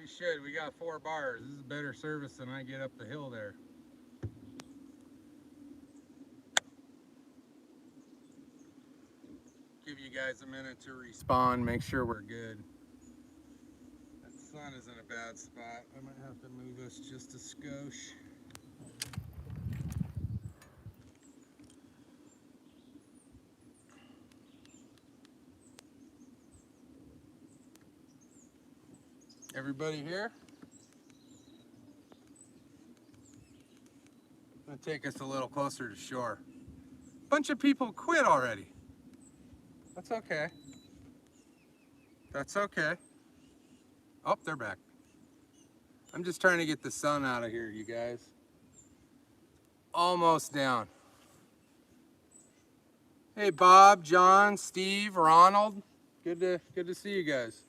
should. We got 4 bars. This is better service than I get up the hill there. Give you guys a minute to respawn, make sure we're good. That sun is in a bad spot. I might have to move us just a skosh. Everybody here? Gonna take us a little closer to shore. Bunch of people quit already. That's okay. That's okay. Oh, they're back. I'm just trying to get the sun out of here, you guys. Almost down. Hey, Bob, John, Steve, Ronald. Good to see you guys.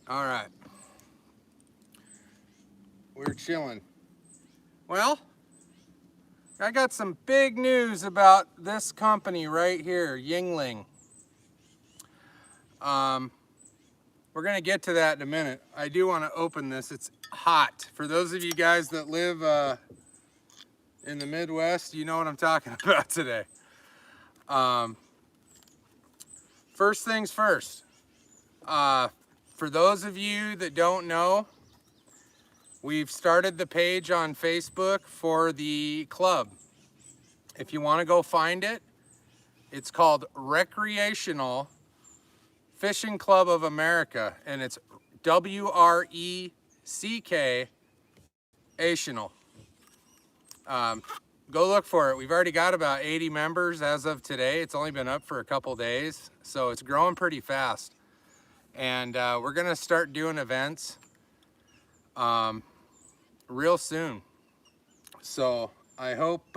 All right. We're chilling. Well, I got some big news about this company right here, Yuengling. We're gonna get to that in a minute. I do want to open this. It's hot. For those of you guys that live in the Midwest, you know what I'm talking about today. First things first. For those of you that don't know, we've started the page on Facebook for the club. If you want to go find it, it's called Recreational Fishing Club of America, and it's WRECK-ational. Go look for it. We've already got about 80 members as of today. It's only been up for a couple days, so it's growing pretty fast. And we're gonna start doing events real soon. So I hope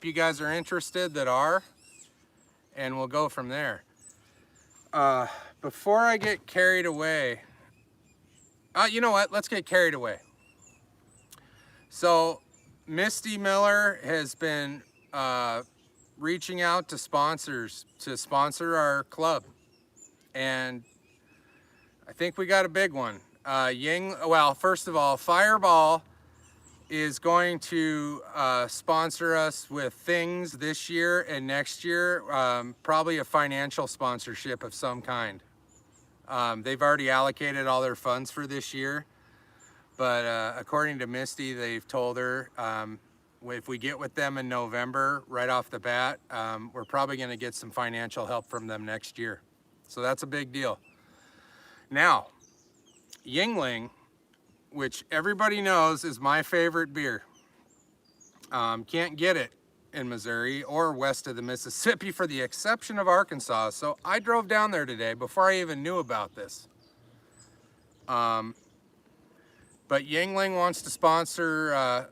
you guys are interested that are, and we'll go from there. Before I get carried away, you know what? Let's get carried away. So Misty Miller has been reaching out to sponsors to sponsor our club, and I think we got a big one. Well, first of all, Fireball is going to sponsor us with things this year and next year, probably a financial sponsorship of some kind. They've already allocated all their funds for this year, but according to Misty, they've told her if we get with them in November, right off the bat, we're probably going to get some financial help from them next year. So that's a big deal. Now, Yuengling, which everybody knows is my favorite beer. Can't get it in Missouri or west of the Mississippi for the exception of Arkansas. So I drove down there today before I even knew about this. But Yuengling wants to sponsor,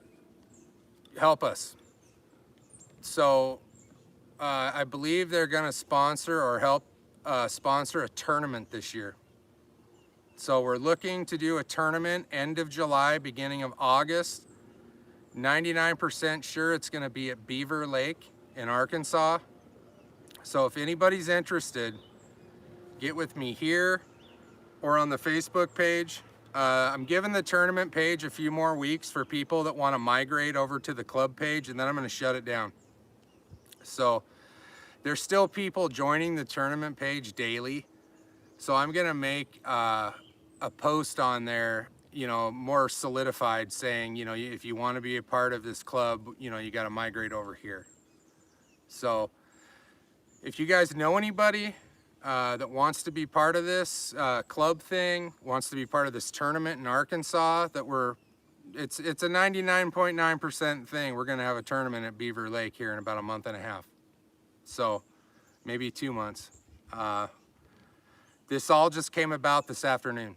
help us. So I believe they're gonna sponsor or help sponsor a tournament this year. So we're looking to do a tournament end of July, beginning of August. 99% sure it's going to be at Beaver Lake in Arkansas. So if anybody's interested, get with me here or on the Facebook page. I'm giving the tournament page a few more weeks for people that want to migrate over to the club page, and then I'm going to shut it down. So there's still people joining the tournament page daily. So I'm going to make a post on there, you know, more solidified, saying, you know, if you want to be a part of this club, you know, you got to migrate over here. So if you guys know anybody that wants to be part of this club thing, wants to be part of this tournament in Arkansas, that it's a 99.9% thing. We're going to have a tournament at Beaver Lake here in about a month and a half. So maybe 2 months. This all just came about this afternoon.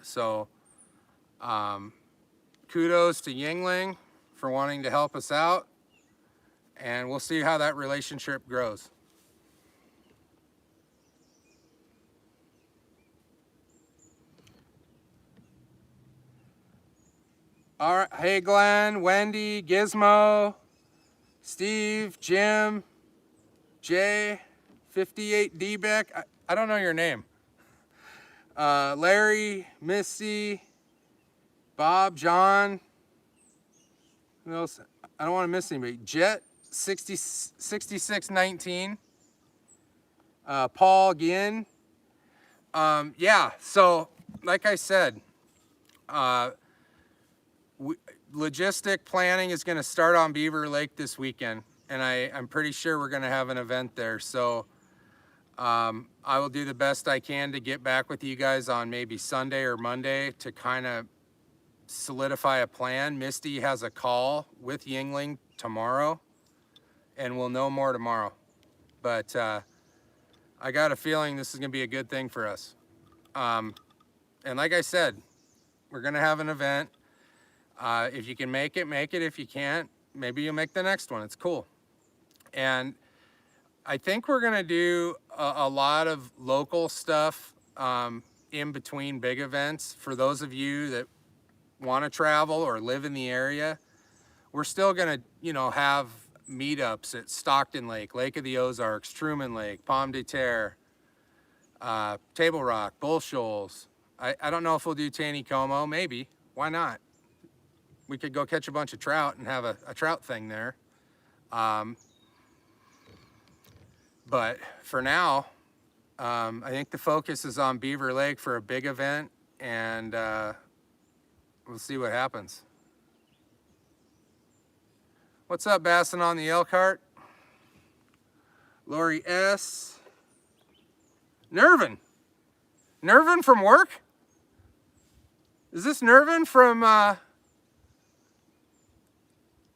So kudos to Yuengling for wanting to help us out, and we'll see how that relationship grows. All right, hey Glenn, Wendy, Gizmo, Steve, Jim, Jay, 58D Beck. I don't know your name. Larry, Missy, Bob, John. Who else? I don't want to miss anybody. Jet, 6619. Paul Ginn. Yeah, so like I said, logistic planning is going to start on Beaver Lake this weekend, and I'm pretty sure we're going to have an event there. So I will do the best I can to get back with you guys on maybe Sunday or Monday to kind of solidify a plan. Misty has a call with Yuengling tomorrow, and we'll know more tomorrow. But I got a feeling this is going to be a good thing for us. And like I said, we're going to have an event. If you can make it, make it. If you can't, maybe you'll make the next one. It's cool. And I think we're going to do a lot of local stuff in between big events. For those of you that want to travel or live in the area, we're still going to, have meetups at Stockton Lake, Lake of the Ozarks, Truman Lake, Pomme de Terre, Table Rock, Bull Shoals. I don't know if we'll do Taneycomo. Maybe. Why not? We could go catch a bunch of trout and have a trout thing there. But for now, I think the focus is on Beaver Lake for a big event, and we'll see what happens. What's up, Bassin on the Elkhart? Lori S. Nervin. Nervin from work? Is this Nervin from the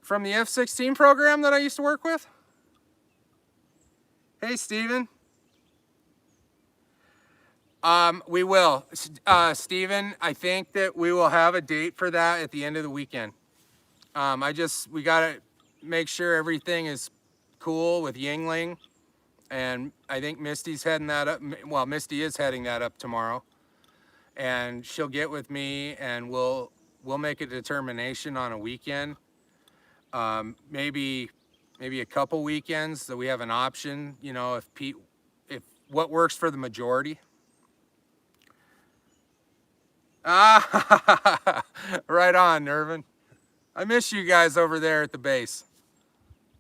F-16 program that I used to work with? Hey, Steven. We will. Steven, I think that we will have a date for that at the end of the weekend. We got to make sure everything is cool with Yuengling. And I think Misty's heading that up. Well, Misty is heading that up tomorrow. And she'll get with me and we'll make a determination on a weekend. Maybe a couple weekends that we have an option, if what works for the majority. Ah, right on, Nervin. I miss you guys over there at the base.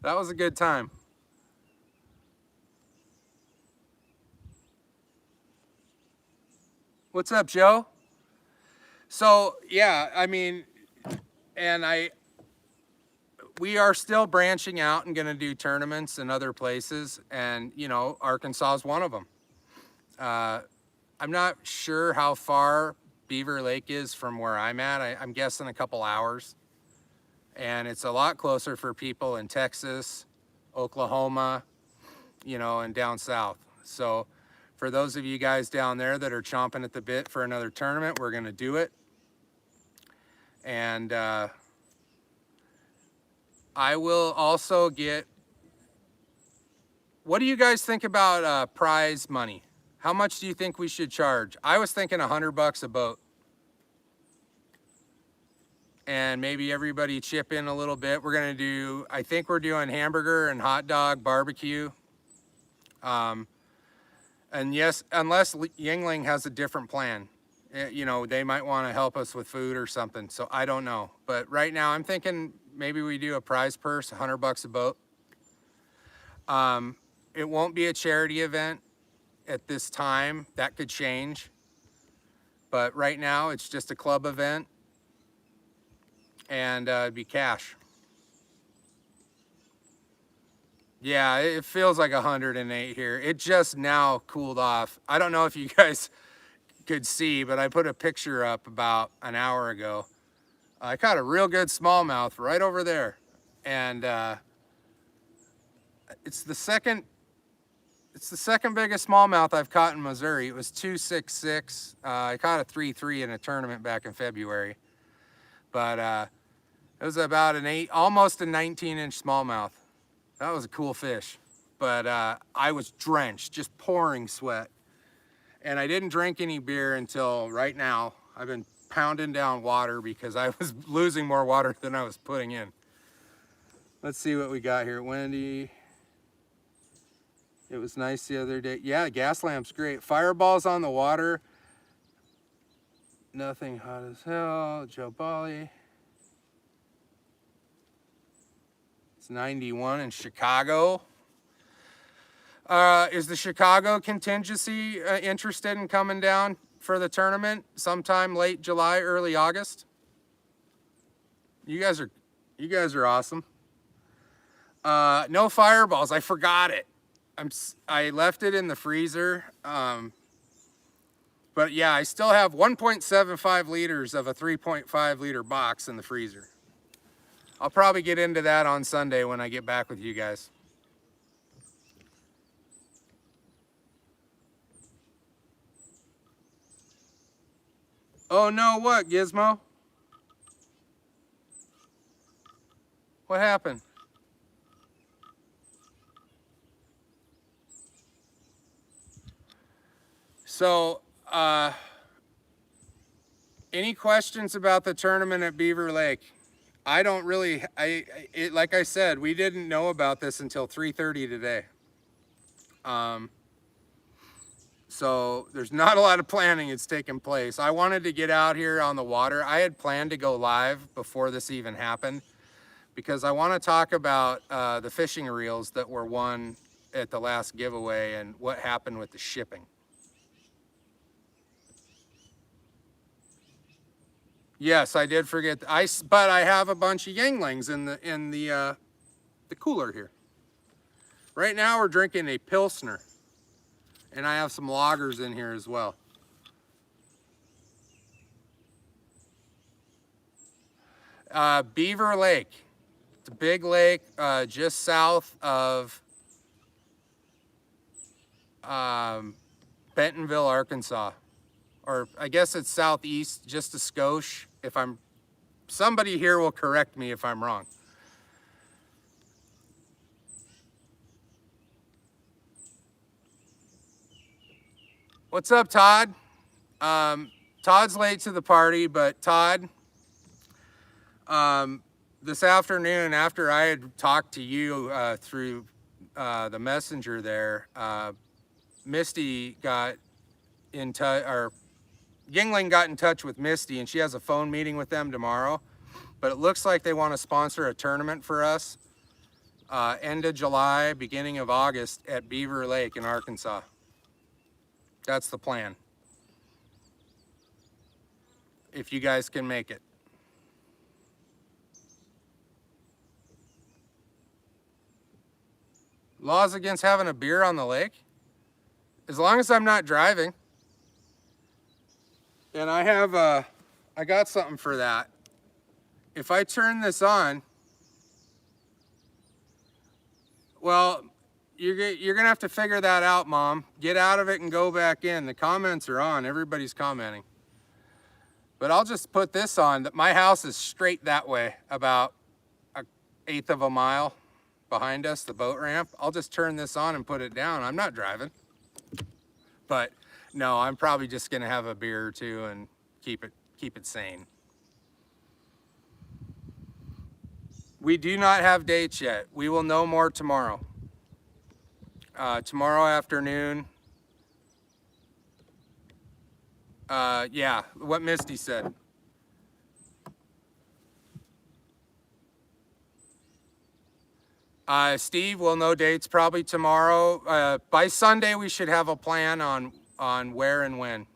That was a good time. What's up, Joe? So, yeah, I mean, we are still branching out and going to do tournaments in other places. And, Arkansas is one of them. I'm not sure how far Beaver Lake is from where I'm at. I'm guessing a couple hours. And it's a lot closer for people in Texas, Oklahoma, and down south. So for those of you guys down there that are chomping at the bit for another tournament, we're going to do it. And I will also get, what do you guys think about prize money? How much do you think we should charge? I was thinking $100 a boat. And maybe everybody chip in a little bit. We're going to do, I think we're doing hamburger and hot dog barbecue. And yes, unless Yuengling has a different plan. They might want to help us with food or something. So I don't know. But right now I'm thinking maybe we do a prize purse, $100 a boat. It won't be a charity event at this time. That could change. But right now it's just a club event. And it'd be cash. Yeah, it feels like 108 here. It just now cooled off. I don't know if you guys could see, but I put a picture up about an hour ago. I caught a real good smallmouth right over there. And it's the second biggest smallmouth I've caught in Missouri. It was 266. I caught a 3.3 in a tournament back in February. But it was about almost a 19-inch smallmouth. That was a cool fish. But I was drenched, just pouring sweat. And I didn't drink any beer until right now. I've been pounding down water because I was losing more water than I was putting in. Let's see what we got here. Wendy. It was nice the other day. Yeah, gas lamp's great. Fireballs on the water. Nothing hot as hell. Joe Bali. It's 91 in Chicago. Is the Chicago contingency interested in coming down for the tournament sometime late July, early August? You guys are awesome. No fireballs. I forgot it. I left it in the freezer. But yeah, I still have 1.75 liters of a 3.5 liter box in the freezer. I'll probably get into that on Sunday when I get back with you guys. Oh no, what, Gizmo? What happened? So, any questions about the tournament at Beaver Lake? I don't really, like I said, we didn't know about this until 3:30 today. So there's not a lot of planning that's taken place. I wanted to get out here on the water. I had planned to go live before this even happened because I want to talk about the fishing reels that were won at the last giveaway and what happened with the shipping. Yes, I did forget. But I have a bunch of Yuenglings in the cooler here. Right now we're drinking a Pilsner, and I have some lagers in here as well. Beaver Lake. It's a big lake just south of Bentonville, Arkansas. Or I guess it's southeast, just a skosh. Somebody here will correct me if I'm wrong. What's up, Todd? Todd's late to the party, but Todd, this afternoon after I had talked to you through the messenger there, Misty got in touch, or Yuengling got in touch with Misty, and she has a phone meeting with them tomorrow. But it looks like they want to sponsor a tournament for us end of July, beginning of August at Beaver Lake in Arkansas. That's the plan. If you guys can make it. Laws against having a beer on the lake? As long as I'm not driving. And I got something for that. If I turn this on, well, you're gonna have to figure that out, Mom. Get out of it and go back in. The comments are on, everybody's commenting. But I'll just put this on. My house is straight that way, about 1/8 of a mile behind us, the boat ramp. I'll just turn this on and put it down. I'm not driving. But no, I'm probably just gonna have a beer or two and keep it sane. We do not have dates yet. We will know more tomorrow. Tomorrow afternoon. Yeah, what Misty said. Steve, we'll know dates probably tomorrow. By Sunday, we should have a plan on where and when.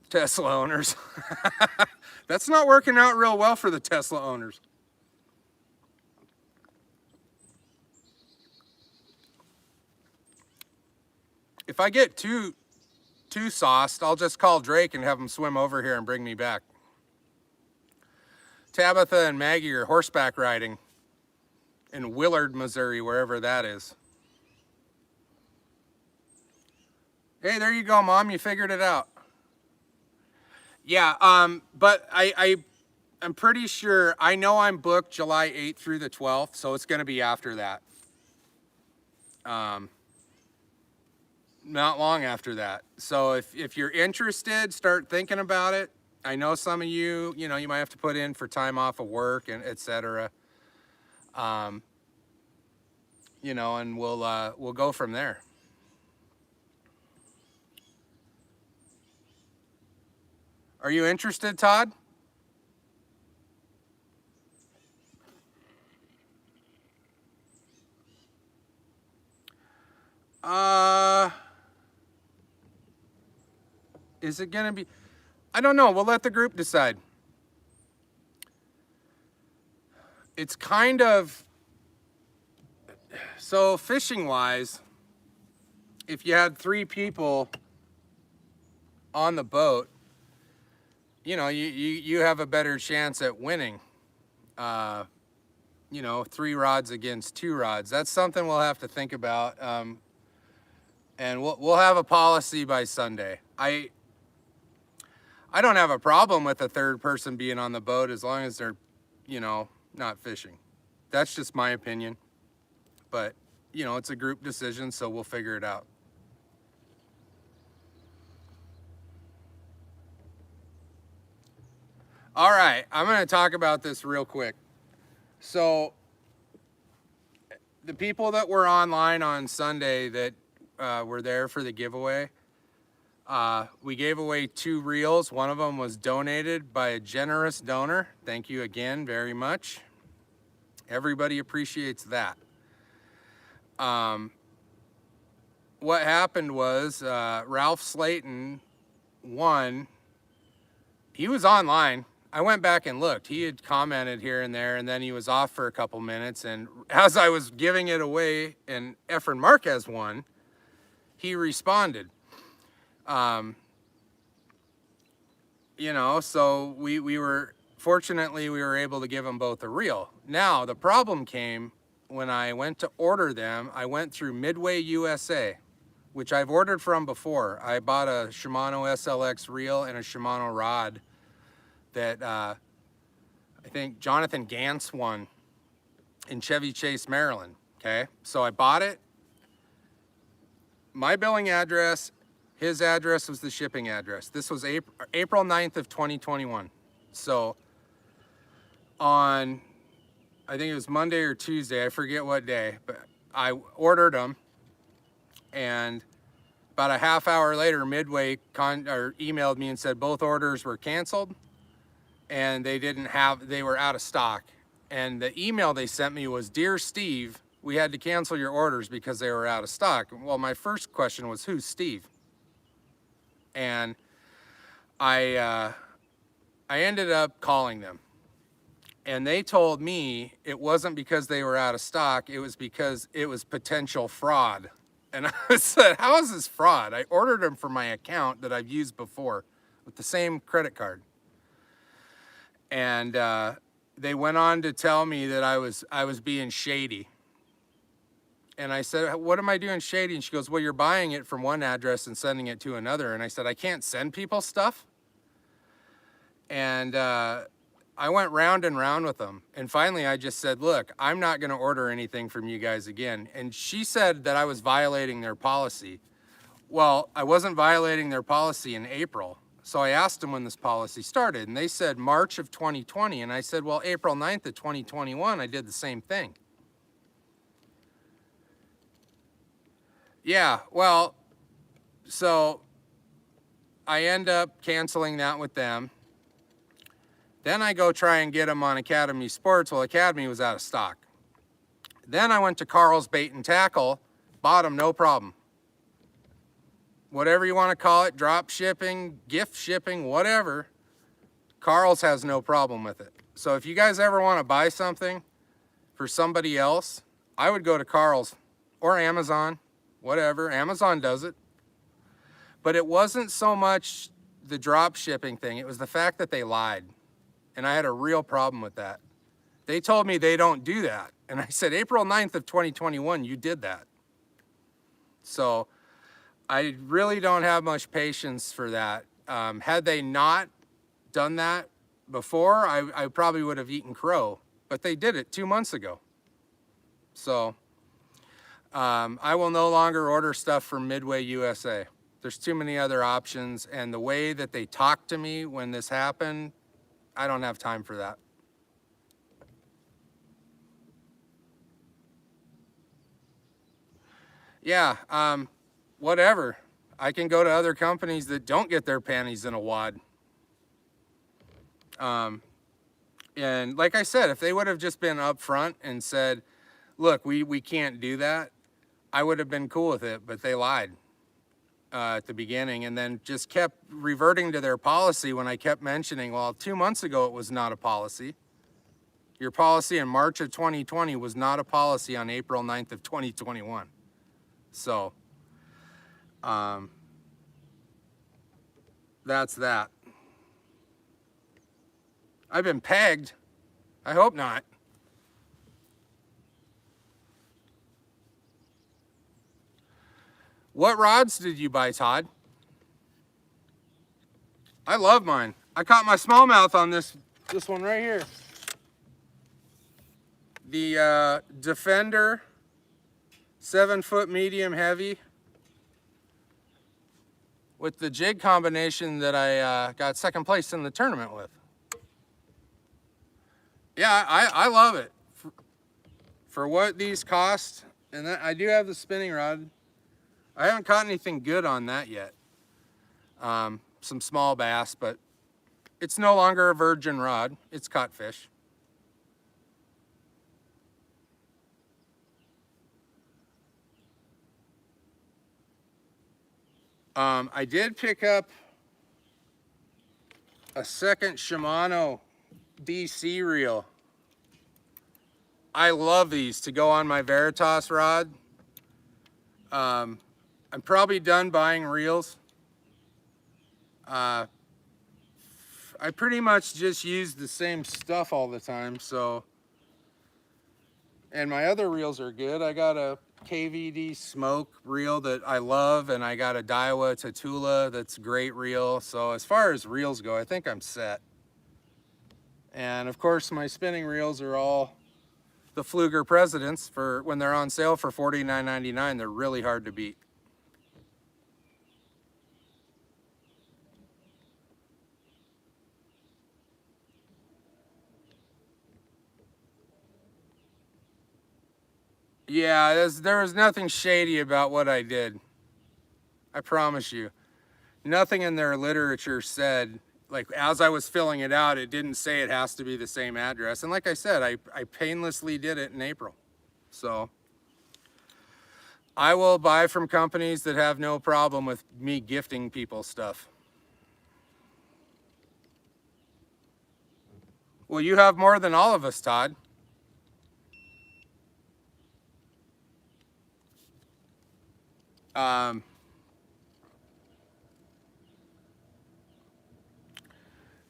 Tesla owners. That's not working out real well for the Tesla owners. If I get too sauced, I'll just call Drake and have him swim over here and bring me back. Tabitha and Maggie are horseback riding in Willard, Missouri, wherever that is. Hey, there you go, Mom. You figured it out. Yeah, but I'm pretty sure, I know I'm booked July 8th through the 12th, so it's going to be after that. not long after that. So if you're interested, start thinking about it. I know some of you, you might have to put in for time off of work and etc. And we'll go from there. Are you interested, Todd? Is it gonna be? I don't know. We'll let the group decide. It's kind of, so fishing wise, if you had 3 people on the boat, you have a better chance at winning. 3 rods against 2 rods. That's something we'll have to think about. And we'll have a policy by Sunday. I don't have a problem with a 3rd person being on the boat as long as they're, not fishing. That's just my opinion. But, it's a group decision, so we'll figure it out. All right, I'm going to talk about this real quick. So, the people that were online on Sunday that were there for the giveaway, we gave away 2 reels. One of them was donated by a generous donor. Thank you again very much. Everybody appreciates that. What happened was Ralph Slayton won. He was online. I went back and looked. He had commented here and there, and then he was off for a couple minutes. And as I was giving it away and Efren Marquez won, he responded. So we were, fortunately, we were able to give them both a reel. Now, the problem came when I went to order them. I went through Midway USA, which I've ordered from before. I bought a Shimano SLX reel and a Shimano rod that I think Jonathan Gantz won in Chevy Chase, Maryland. Okay, so I bought it. My billing address, his address was the shipping address. This was April 9th of 2021. So on, I think it was Monday or Tuesday, I forget what day, but I ordered them, and about a half hour later, Midway emailed me and said both orders were canceled and they were out of stock. And the email they sent me was, "Dear Steve, we had to cancel your orders because they were out of stock." Well, my first question was, who's Steve? And I ended up calling them, and they told me it wasn't because they were out of stock, it was because it was potential fraud. And I said, how is this fraud? I ordered them for my account that I've used before with the same credit card. And they went on to tell me that I was being shady. And I said, what am I doing shady? And she goes, well, you're buying it from one address and sending it to another. And I said, I can't send people stuff. And I went round and round with them. And finally, I just said, look, I'm not going to order anything from you guys again. And she said that I was violating their policy. Well, I wasn't violating their policy in April. So I asked them when this policy started. And they said March of 2020. And I said, well, April 9th of 2021, I did the same thing. Yeah, well, so I end up canceling that with them. Then I go try and get them on Academy Sports. Well, Academy was out of stock. Then I went to Carl's Bait and Tackle, bought them, no problem. Whatever you want to call it, drop shipping, gift shipping, whatever, Carl's has no problem with it. So if you guys ever want to buy something for somebody else, I would go to Carl's or Amazon. Whatever, Amazon does it. But it wasn't so much the drop shipping thing, it was the fact that they lied. And I had a real problem with that. They told me they don't do that. And I said, April 9th of 2021, you did that. So I really don't have much patience for that. Had they not done that before, I probably would have eaten crow. But they did it 2 months ago. So I will no longer order stuff from Midway USA. There's too many other options, and the way that they talked to me when this happened, I don't have time for that. Yeah, whatever. I can go to other companies that don't get their panties in a wad. And like I said, if they would have just been upfront and said, look, we can't do that, I would have been cool with it, but they lied at the beginning and then just kept reverting to their policy when I kept mentioning, well, 2 months ago it was not a policy. Your policy in March of 2020 was not a policy on April 9th of 2021. So, that's that. I've been pegged. I hope not. What rods did you buy, Todd? I love mine. I caught my smallmouth on this one right here. The Defender 7-foot medium heavy with the jig combination that I got second place in the tournament with. Yeah, I love it. For what these cost, and I do have the spinning rod. I haven't caught anything good on that yet. Some small bass, but it's no longer a virgin rod. It's caught fish. I did pick up a second Shimano DC reel. I love these to go on my Veritas rod. I'm probably done buying reels. I pretty much just use the same stuff all the time, so. And my other reels are good. I got a KVD smoke reel that I love, and I got a Daiwa Tatula that's a great reel. So as far as reels go, I think I'm set. And of course, my spinning reels are all the Pfluger Presidents for when they're on sale for $49.99. They're really hard to beat. Yeah, there was nothing shady about what I did. I promise you. Nothing in their literature said, like as I was filling it out, it didn't say it has to be the same address. And like I said, I painlessly did it in April. So I will buy from companies that have no problem with me gifting people stuff. Well, you have more than all of us, Todd.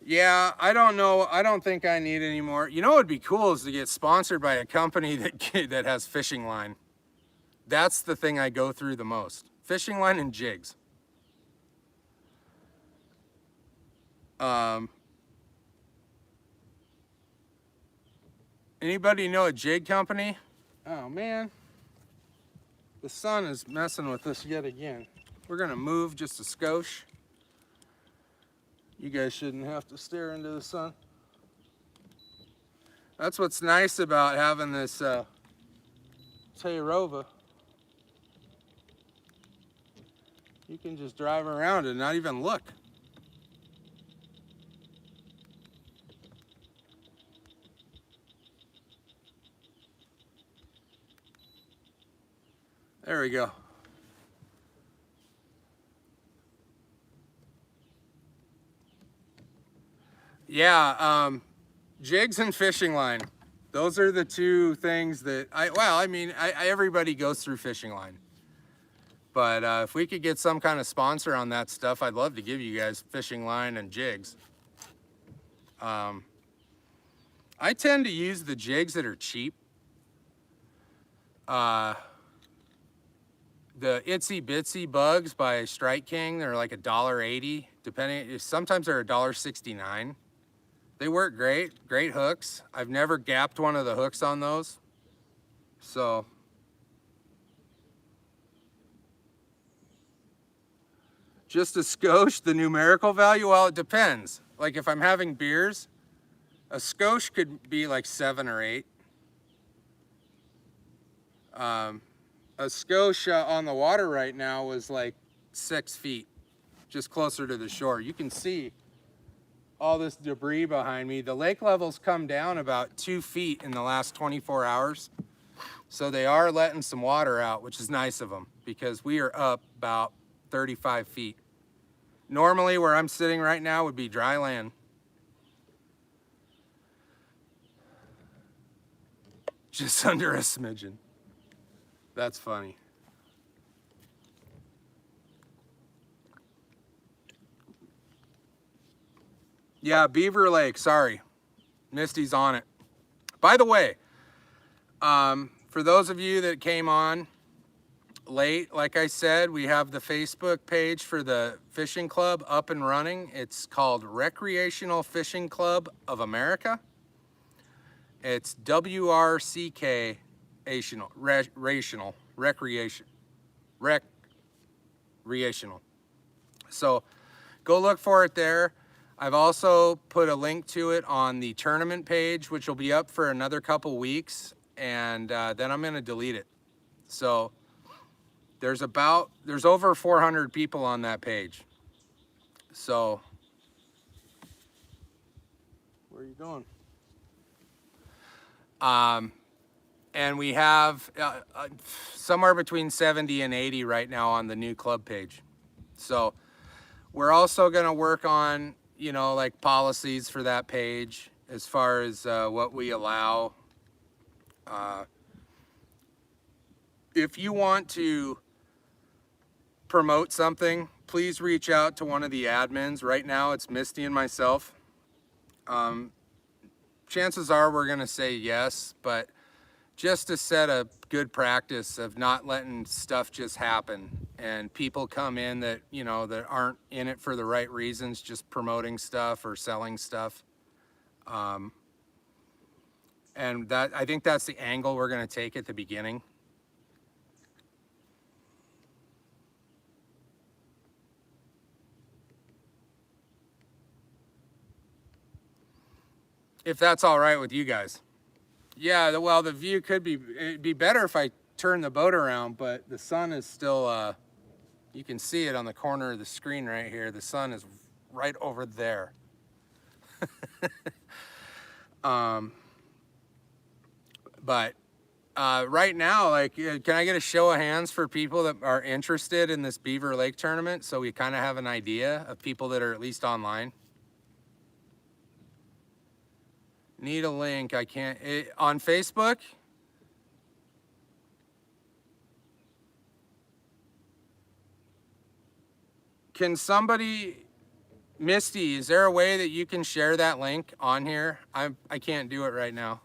Yeah, I don't know. I don't think I need any more. You know what would be cool is to get sponsored by a company that has fishing line. That's the thing I go through the most. Fishing line and jigs. Anybody know a jig company? Oh man, the sun is messing with us yet again. We're gonna move just a skosh. You guys shouldn't have to stare into the sun. That's what's nice about having this Tairova. You can just drive around and not even look. There we go. Yeah, jigs and fishing line. Those are the two things that everybody goes through fishing line. But if we could get some kind of sponsor on that stuff, I'd love to give you guys fishing line and jigs. I tend to use the jigs that are cheap. The Itsy Bitsy Bugs by Strike King, they're like $1.80, depending. Sometimes they're $1.69. They work great, great hooks. I've never gapped one of the hooks on those. So, Just a skosh, the numerical value? Well, it depends. Like if I'm having beers, a skosh could be like 7 or 8. A skosh on the water right now was like 6 feet, just closer to the shore. You can see all this debris behind me. The lake level's come down about 2 feet in the last 24 hours. So they are letting some water out, which is nice of them because we are up about 35 feet. Normally where I'm sitting right now would be dry land. Just under a smidgen. That's funny. Yeah, Beaver Lake, sorry. Misty's on it. By the way, for those of you that came on late, like I said, we have the Facebook page for the fishing club up and running. It's called Recreational Fishing Club of America. It's WRCK, recreational. So go look for it there. I've also put a link to it on the tournament page, which will be up for another couple weeks, and then I'm gonna delete it. So there's over 400 people on that page. So where are you going? And we have somewhere between 70 and 80 right now on the new club page. So we're also gonna work on, you know, like policies for that page as far as what we allow. If you want to promote something, please reach out to one of the admins. Right now it's Misty and myself. Chances are we're gonna say yes, but just to set a good practice of not letting stuff just happen and people come in that, you know, that aren't in it for the right reasons, just promoting stuff or selling stuff. And that, I think that's the angle we're gonna take at the beginning. If that's all right with you guys. Yeah, well, the view could be, it'd be better if I turn the boat around, but the sun is still, you can see it on the corner of the screen right here. The sun is right over there. But right now, like, can I get a show of hands for people that are interested in this Beaver Lake tournament so we kind of have an idea of people that are at least online? Need a link. I can't. On Facebook? Can somebody, Misty, is there a way that you can share that link on here? I can't do it right now.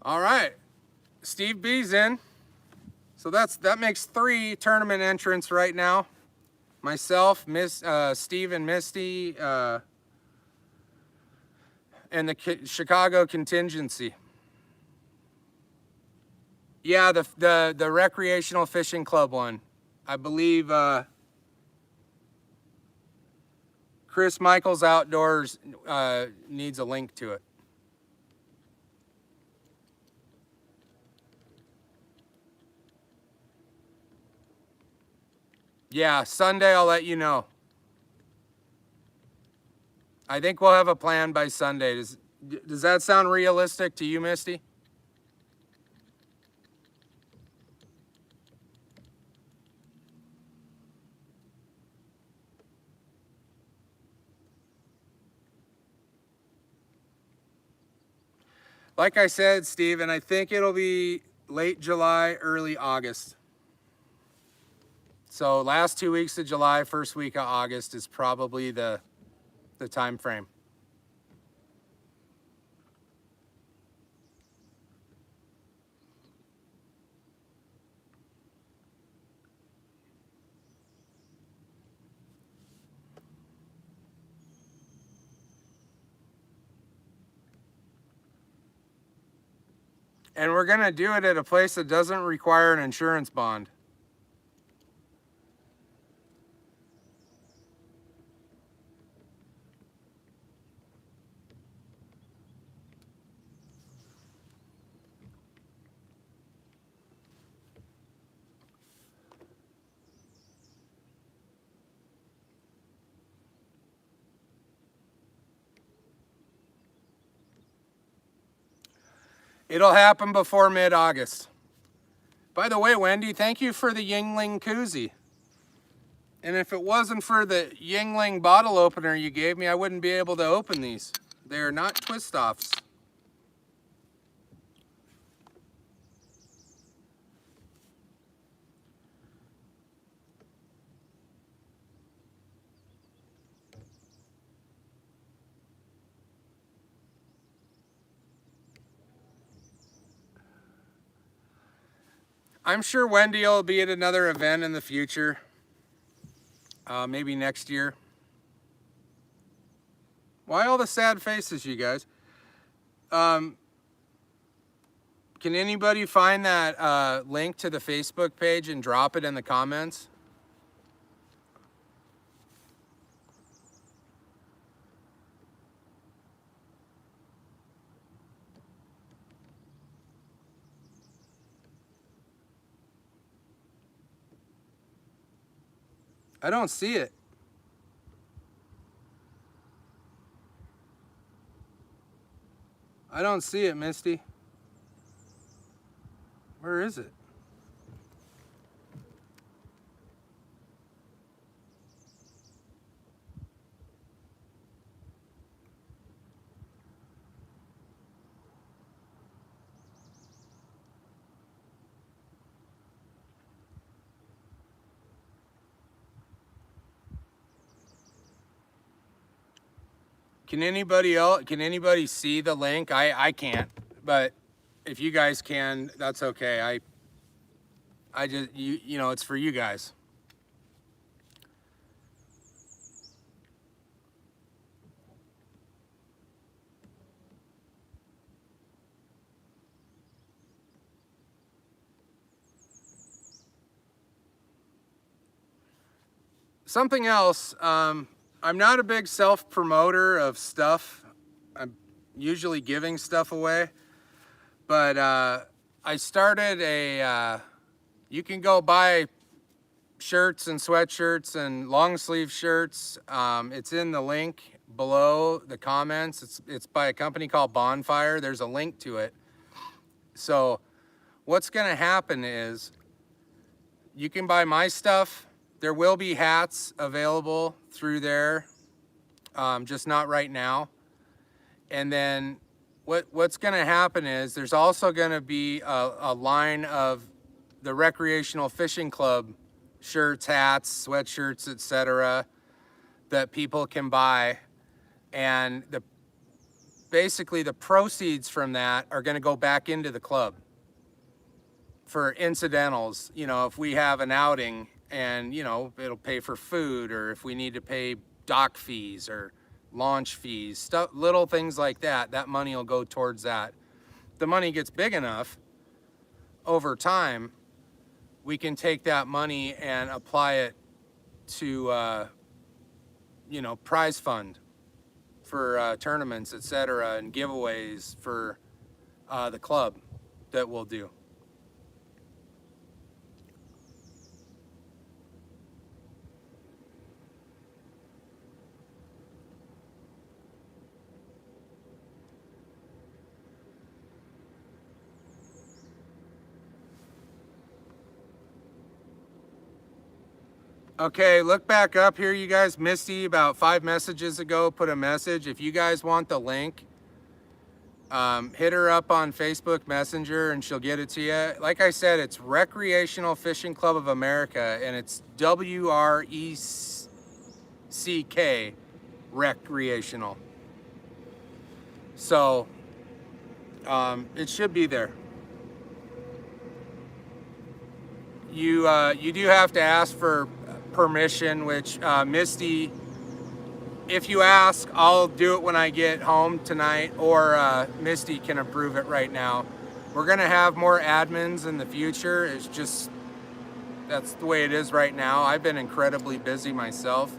All right, Steve B's in. So that makes 3 tournament entrants right now. Myself, Steve and Misty, and the Chicago contingency. Yeah, the recreational fishing club one. I believe Chris Michaels Outdoors needs a link to it. Yeah, Sunday I'll let you know. I think we'll have a plan by Sunday. Does that sound realistic to you, Misty? Like I said, Steven, I think it'll be late July, early August. So last 2 weeks of July, first week of August is probably the time frame. And we're gonna do it at a place that doesn't require an insurance bond. It'll happen before mid-August. By the way, Wendy, thank you for the Yuengling koozie. And if it wasn't for the Yuengling bottle opener you gave me, I wouldn't be able to open these. They're not twist-offs. I'm sure Wendy will be at another event in the future. Maybe next year. Why all the sad faces, you guys? Can anybody find that link to the Facebook page and drop it in the comments? I don't see it. I don't see it, Misty. Where is it? Can anybody see the link? I can't, but if you guys can, that's okay. I just, you know, it's for you guys. Something else, I'm not a big self-promoter of stuff. I'm usually giving stuff away, but I started you can go buy shirts and sweatshirts and long sleeve shirts. It's in the link below the comments. It's by a company called Bonfire. There's a link to it. So what's gonna happen is you can buy my stuff. There will be hats available through there, just not right now. And then what's gonna happen is there's also gonna be a line of the Recreational Fishing Club shirts, hats, sweatshirts, etc. that people can buy. And basically the proceeds from that are gonna go back into the club for incidentals. You know, if we have an outing, and you know, it'll pay for food, or if we need to pay dock fees or launch fees, stuff, little things like that, that money will go towards that. The money gets big enough over time, we can take that money and apply it to you know, prize fund for tournaments, etc., and giveaways for the club that we'll do. Okay, look back up here, you guys. Misty, about 5 messages ago, put a message. If you guys want the link, hit her up on Facebook Messenger and she'll get it to you. Like I said, it's Recreational Fishing Club of America, and it's WRECK, recreational. So it should be there. You do have to ask for permission, which Misty, if you ask, I'll do it when I get home tonight, or Misty can approve it right now. We're gonna have more admins in the future. It's just, that's the way it is right now. I've been incredibly busy myself.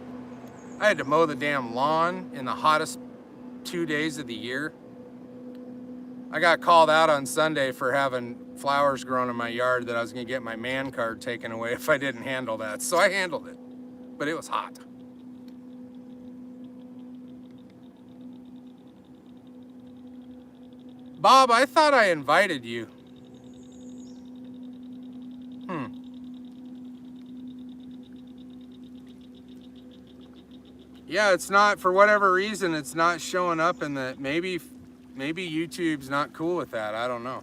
I had to mow the damn lawn in the hottest 2 days of the year. I got called out on Sunday for having flowers grown in my yard that I was gonna get my man card taken away if I didn't handle that. So I handled it, but it was hot. Bob, I thought I invited you. Yeah, it's not, for whatever reason, it's not showing up in the, maybe YouTube's not cool with that. I don't know.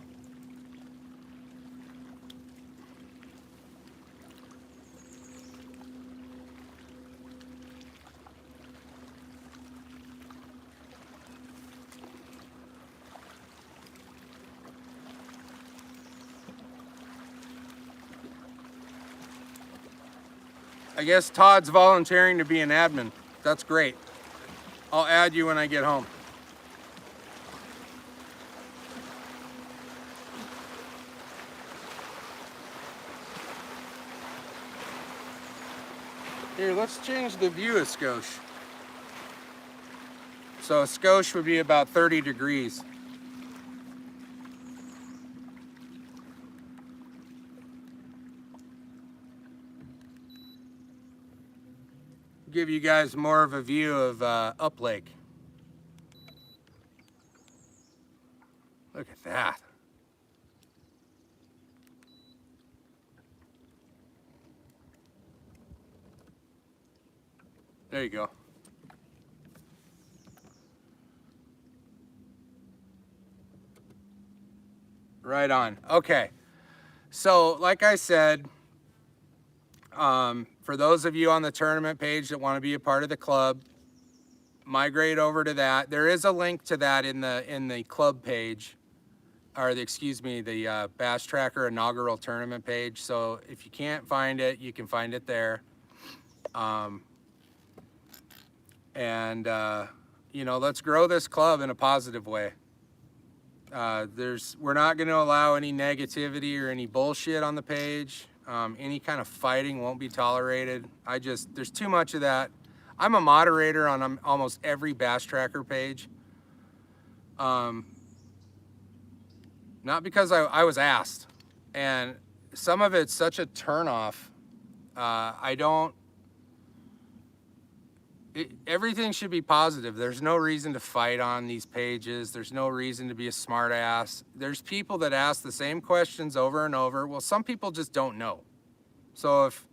I guess Todd's volunteering to be an admin. That's great. I'll add you when I get home. Here, let's change the view of Scotia. So Scotia would be about 30 degrees. Give you guys more of a view of Up Lake. Look at that. There you go. Right on. Okay. So, like I said, for those of you on the tournament page that want to be a part of the club, migrate over to that. There is a link to that in the club page, or the Bass Tracker inaugural tournament page. So if you can't find it, you can find it there. You know, let's grow this club in a positive way. We're not going to allow any negativity or any bullshit on the page. Any kind of fighting won't be tolerated. There's too much of that. I'm a moderator on almost every Bass Tracker page. Not because I was asked. And some of it's such a turnoff. Everything should be positive. There's no reason to fight on these pages. There's no reason to be a smart ass. There's people that ask the same questions over and over. Well, some people just don't know. So if,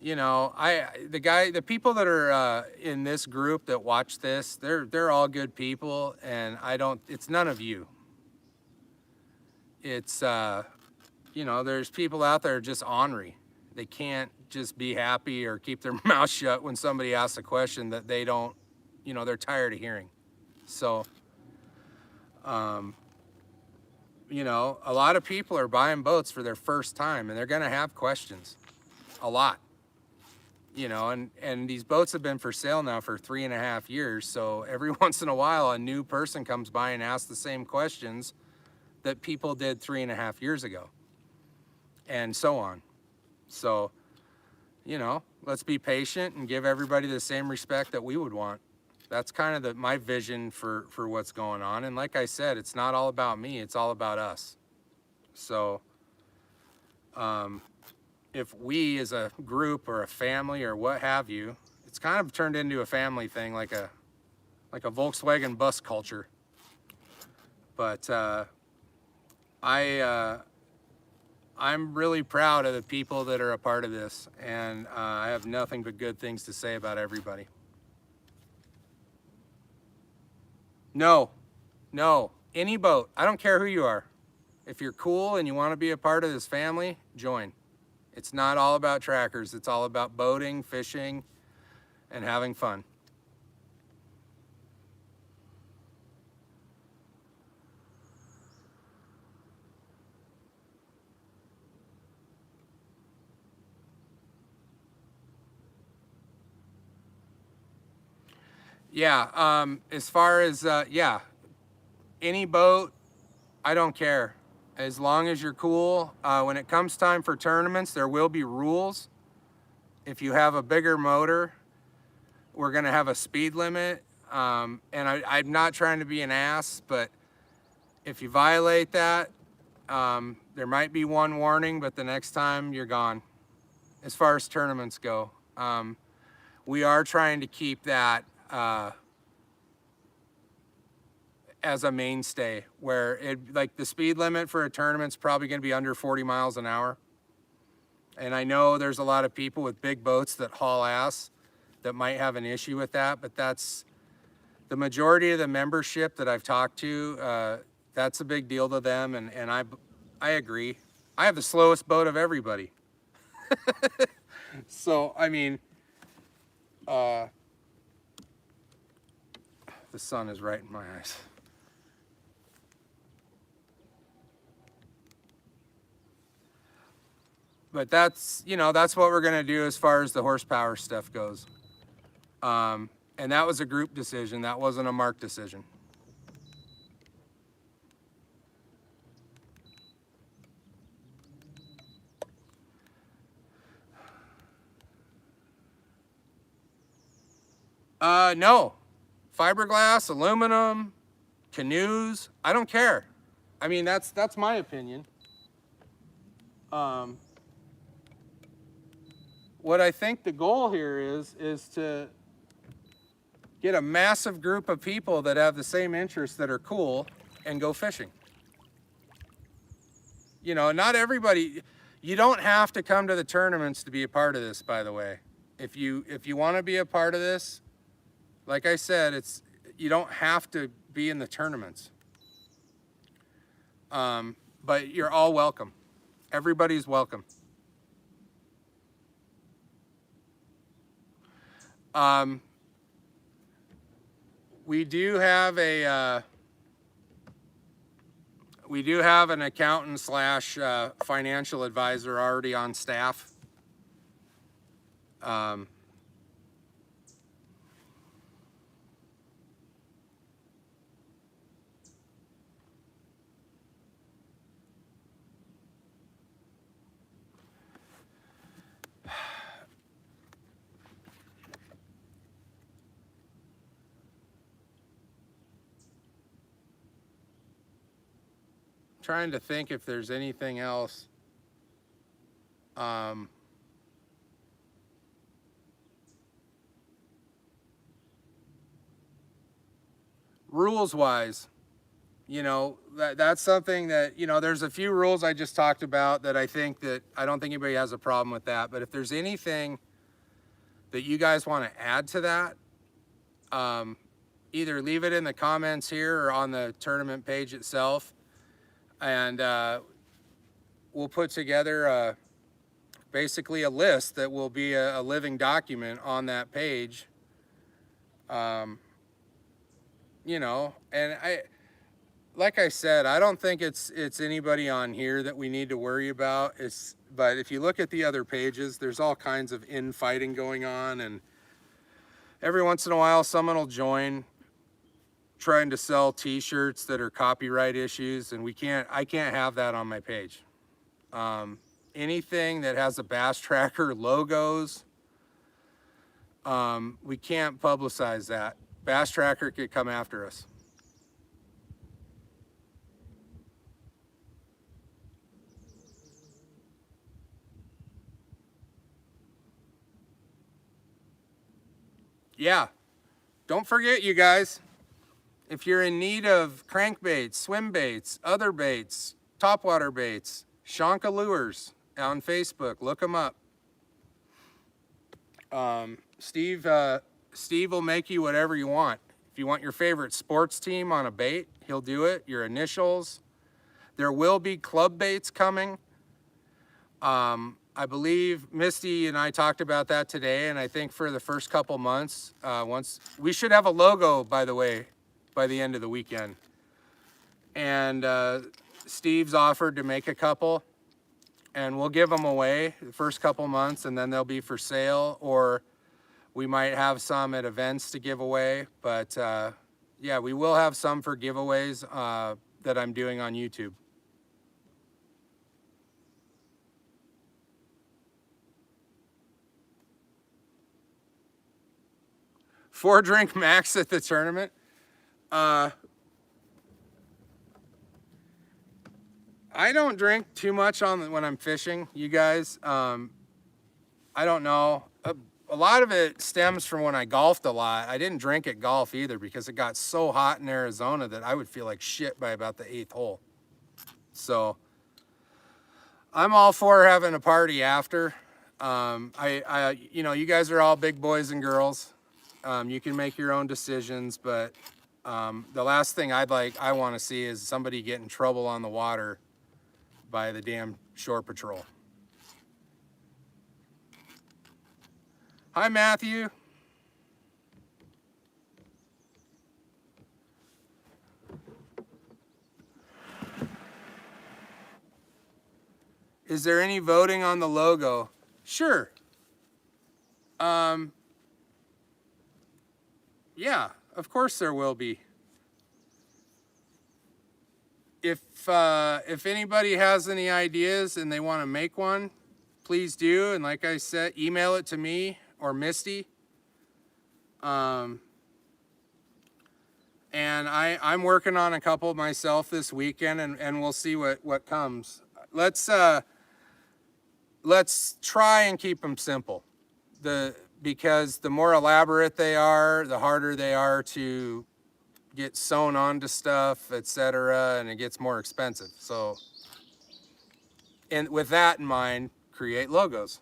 you know, the people that are in this group that watch this, they're all good people, and it's none of you. It's, you know, there's people out there just ornery. They can't just be happy or keep their mouth shut when somebody asks a question that they don't, you know, they're tired of hearing. So, you know, a lot of people are buying boats for their first time, and they're gonna have questions, a lot. You know, and these boats have been for sale now for 3.5 years. So every once in a while, a new person comes by and asks the same questions that people did 3.5 years ago, and so on. So, you know, let's be patient and give everybody the same respect that we would want. That's kind of my vision for what's going on. And like I said, it's not all about me, it's all about us. So, if we as a group or a family or what have you, it's kind of turned into a family thing, like a Volkswagen bus culture. But I'm really proud of the people that are a part of this, and I have nothing but good things to say about everybody. No, any boat. I don't care who you are. If you're cool and you want to be a part of this family, join. It's not all about trackers. It's all about boating, fishing, and having fun. Yeah, as far as, yeah, any boat, I don't care. As long as you're cool. When it comes time for tournaments, there will be rules. If you have a bigger motor, we're going to have a speed limit. And I'm not trying to be an ass, but if you violate that, there might be one warning, but the next time you're gone. As far as tournaments go, we are trying to keep that as a mainstay, where like the speed limit for a tournament's probably going to be under 40 miles an hour. And I know there's a lot of people with big boats that haul ass that might have an issue with that, but that's the majority of the membership that I've talked to. That's a big deal to them, and I agree. I have the slowest boat of everybody. So I mean, the sun is right in my eyes. But that's, you know, that's what we're gonna do as far as the horsepower stuff goes. And that was a group decision. That wasn't a Mark decision. No. Fiberglass, aluminum, canoes, I don't care. I mean, that's my opinion. What I think the goal here is to get a massive group of people that have the same interests that are cool and go fishing. You know, not everybody, you don't have to come to the tournaments to be a part of this, by the way. If you want to be a part of this, like I said, you don't have to be in the tournaments. But you're all welcome. Everybody's welcome. We do have an accountant slash financial advisor already on staff. Trying to think if there's anything else. Rules wise, you know, that's something that, you know, there's a few rules I just talked about that I don't think anybody has a problem with that. But if there's anything that you guys want to add to that, either leave it in the comments here or on the tournament page itself. And we'll put together basically a list that will be a living document on that page. You know, and like I said, I don't think it's anybody on here that we need to worry about. But if you look at the other pages, there's all kinds of infighting going on, and every once in a while someone will join trying to sell t-shirts that are copyright issues, and I can't have that on my page. Anything that has a Bass Tracker logos, we can't publicize that. Bass Tracker could come after us. Yeah, don't forget, you guys, if you're in need of crankbaits, swim baits, other baits, topwater baits, Shanka Lures on Facebook, look them up. Steve will make you whatever you want. If you want your favorite sports team on a bait, he'll do it. Your initials. There will be club baits coming. I believe Misty and I talked about that today, and I think for the first couple months, we should have a logo, by the way, by the end of the weekend. And Steve's offered to make a couple, and we'll give them away the first couple months, and then they'll be for sale, or we might have some at events to give away. But yeah, we will have some for giveaways that I'm doing on YouTube. Four drink max at the tournament. I don't drink too much when I'm fishing, you guys. I don't know. A lot of it stems from when I golfed a lot. I didn't drink at golf either because it got so hot in Arizona that I would feel like shit by about the 8th hole. So I'm all for having a party after. You know, you guys are all big boys and girls. You can make your own decisions, but the last thing I want to see is somebody get in trouble on the water by the damn shore patrol. Hi, Matthew. Is there any voting on the logo? Sure. Yeah, of course there will be. If anybody has any ideas and they want to make one, please do. And like I said, email it to me or Misty. And I'm working on a couple myself this weekend, and we'll see what comes. Let's try and keep them simple. Because the more elaborate they are, the harder they are to get sewn onto stuff, etc., and it gets more expensive. So, and with that in mind, create logos.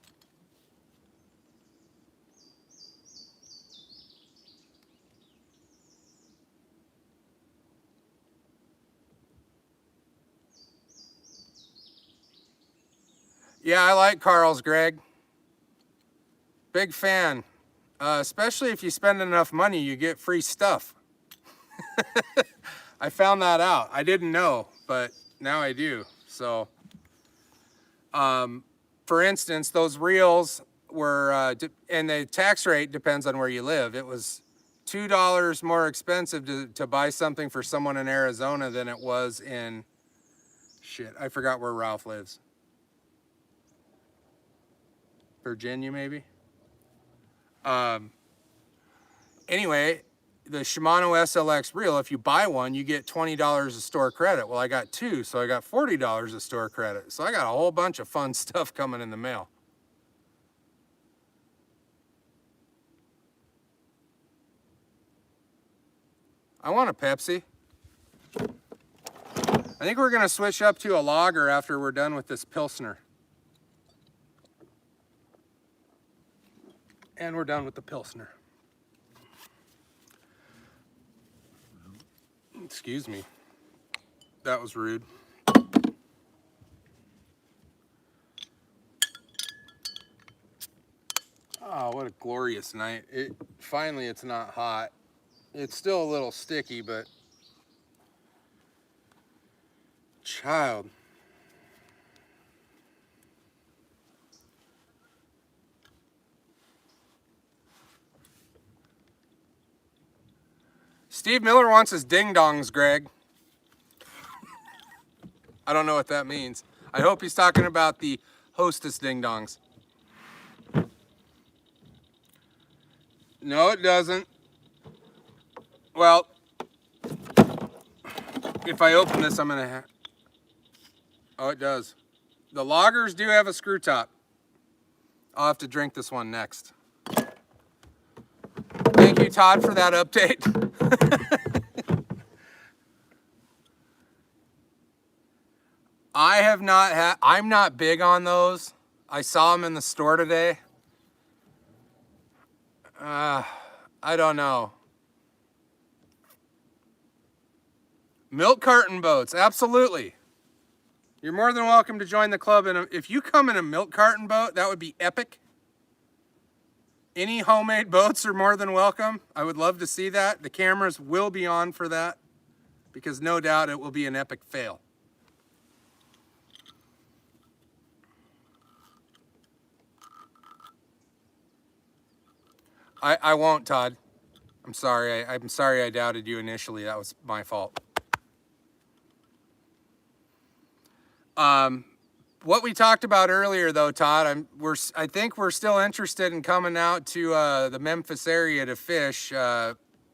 Yeah, I like Carl's, Greg. Big fan. Especially if you spend enough money, you get free stuff. I found that out. I didn't know, but now I do. So, for instance, those reels were, and the tax rate depends on where you live. It was $2 more expensive to buy something for someone in Arizona than it was in, shit, I forgot where Ralph lives. Virginia, maybe? Anyway, the Shimano SLX reel, if you buy one, you get $20 of store credit. Well, I got two, so I got $40 of store credit. So I got a whole bunch of fun stuff coming in the mail. I want a Pepsi. I think we're gonna switch up to a lager after we're done with this Pilsner. And we're done with the Pilsner. Excuse me. That was rude. Oh, what a glorious night. Finally, it's not hot. It's still a little sticky, but child. Steve Miller wants his ding-dongs, Greg. I don't know what that means. I hope he's talking about the Hostess ding-dongs. No, it doesn't. Well, if I open this, I'm gonna have... Oh, it does. The lagers do have a screw top. I'll have to drink this one next. Thank you, Todd, for that update. I'm not big on those. I saw them in the store today. I don't know. Milk carton boats, absolutely. You're more than welcome to join the club. And if you come in a milk carton boat, that would be epic. Any homemade boats are more than welcome. I would love to see that. The cameras will be on for that because no doubt it will be an epic fail. I won't, Todd. I'm sorry. I'm sorry I doubted you initially. That was my fault. What we talked about earlier, though, Todd, I think we're still interested in coming out to the Memphis area to fish,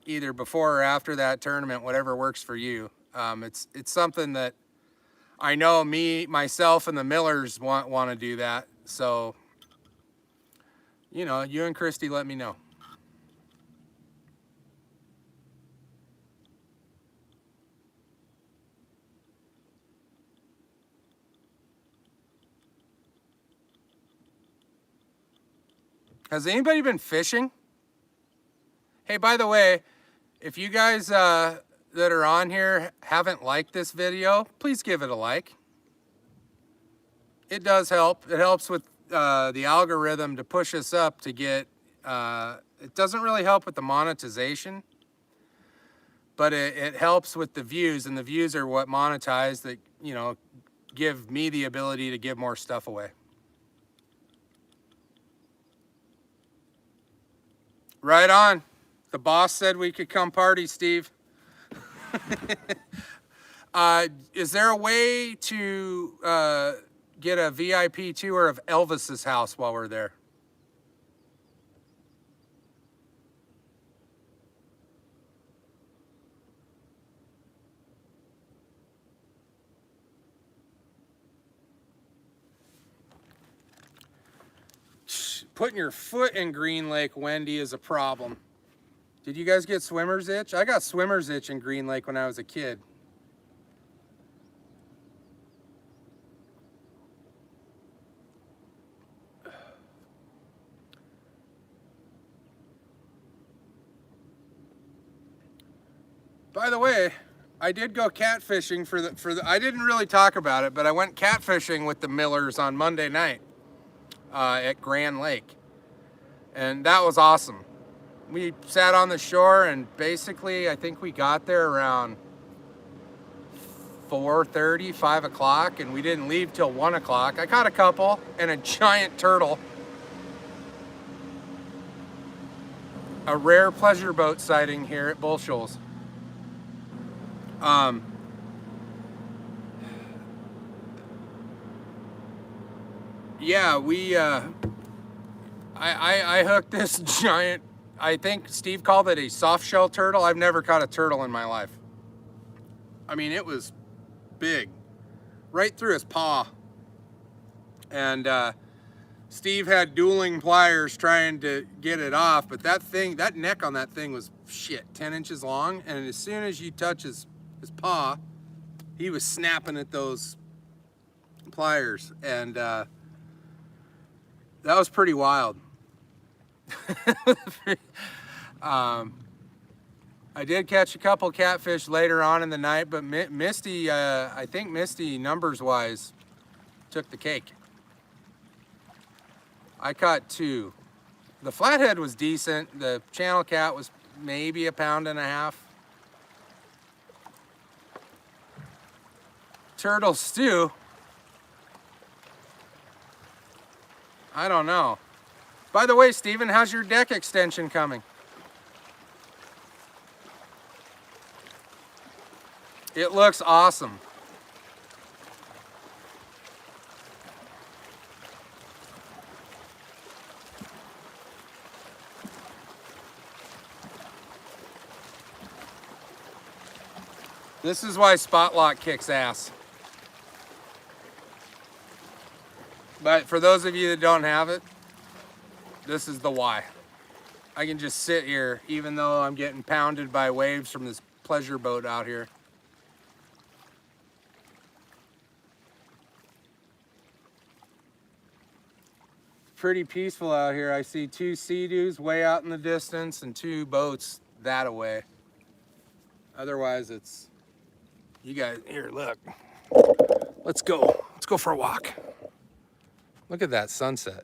either before or after that tournament, whatever works for you. It's something that I know myself, and the Millers want to do that. So, you know, you and Christy, let me know. Has anybody been fishing? Hey, by the way, if you guys that are on here haven't liked this video, please give it a like. It does help. It helps with the algorithm to push us up to get, it doesn't really help with the monetization, but it helps with the views, and the views are what monetize that, you know, give me the ability to give more stuff away. Right on. The boss said we could come party, Steve. Is there a way to get a VIP tour of Elvis's house while we're there? Putting your foot in Green Lake, Wendy, is a problem. Did you guys get swimmer's itch? I got swimmer's itch in Green Lake when I was a kid. By the way, I did go catfishing for the I didn't really talk about it, but I went catfishing with the Millers on Monday night at Grand Lake. And that was awesome. We sat on the shore, and basically I think we got there around 4:30, 5 o'clock, and we didn't leave till 1 o'clock. I caught a couple and a giant turtle. A rare pleasure boat sighting here at Bull Shoals. Yeah, I hooked this giant, I think Steve called it a soft shell turtle. I've never caught a turtle in my life. I mean, it was big, right through his paw. And Steve had dueling pliers trying to get it off, but that neck on that thing was 10 inches long. And as soon as you touch his paw, he was snapping at those pliers. And that was pretty wild. I did catch a couple catfish later on in the night, but Misty, I think Misty, numbers wise, took the cake. I caught 2. The flathead was decent. The channel cat was maybe a 1.5 pounds. Turtle stew? I don't know. By the way, Steven, how's your deck extension coming? It looks awesome. This is why spot lock kicks ass. But for those of you that don't have it, this is the why. I can just sit here even though I'm getting pounded by waves from this pleasure boat out here. Pretty peaceful out here. I see 2 sea-doos way out in the distance and 2 boats that away. Otherwise, it's, you guys, here, look. Let's go. Let's go for a walk. Look at that sunset.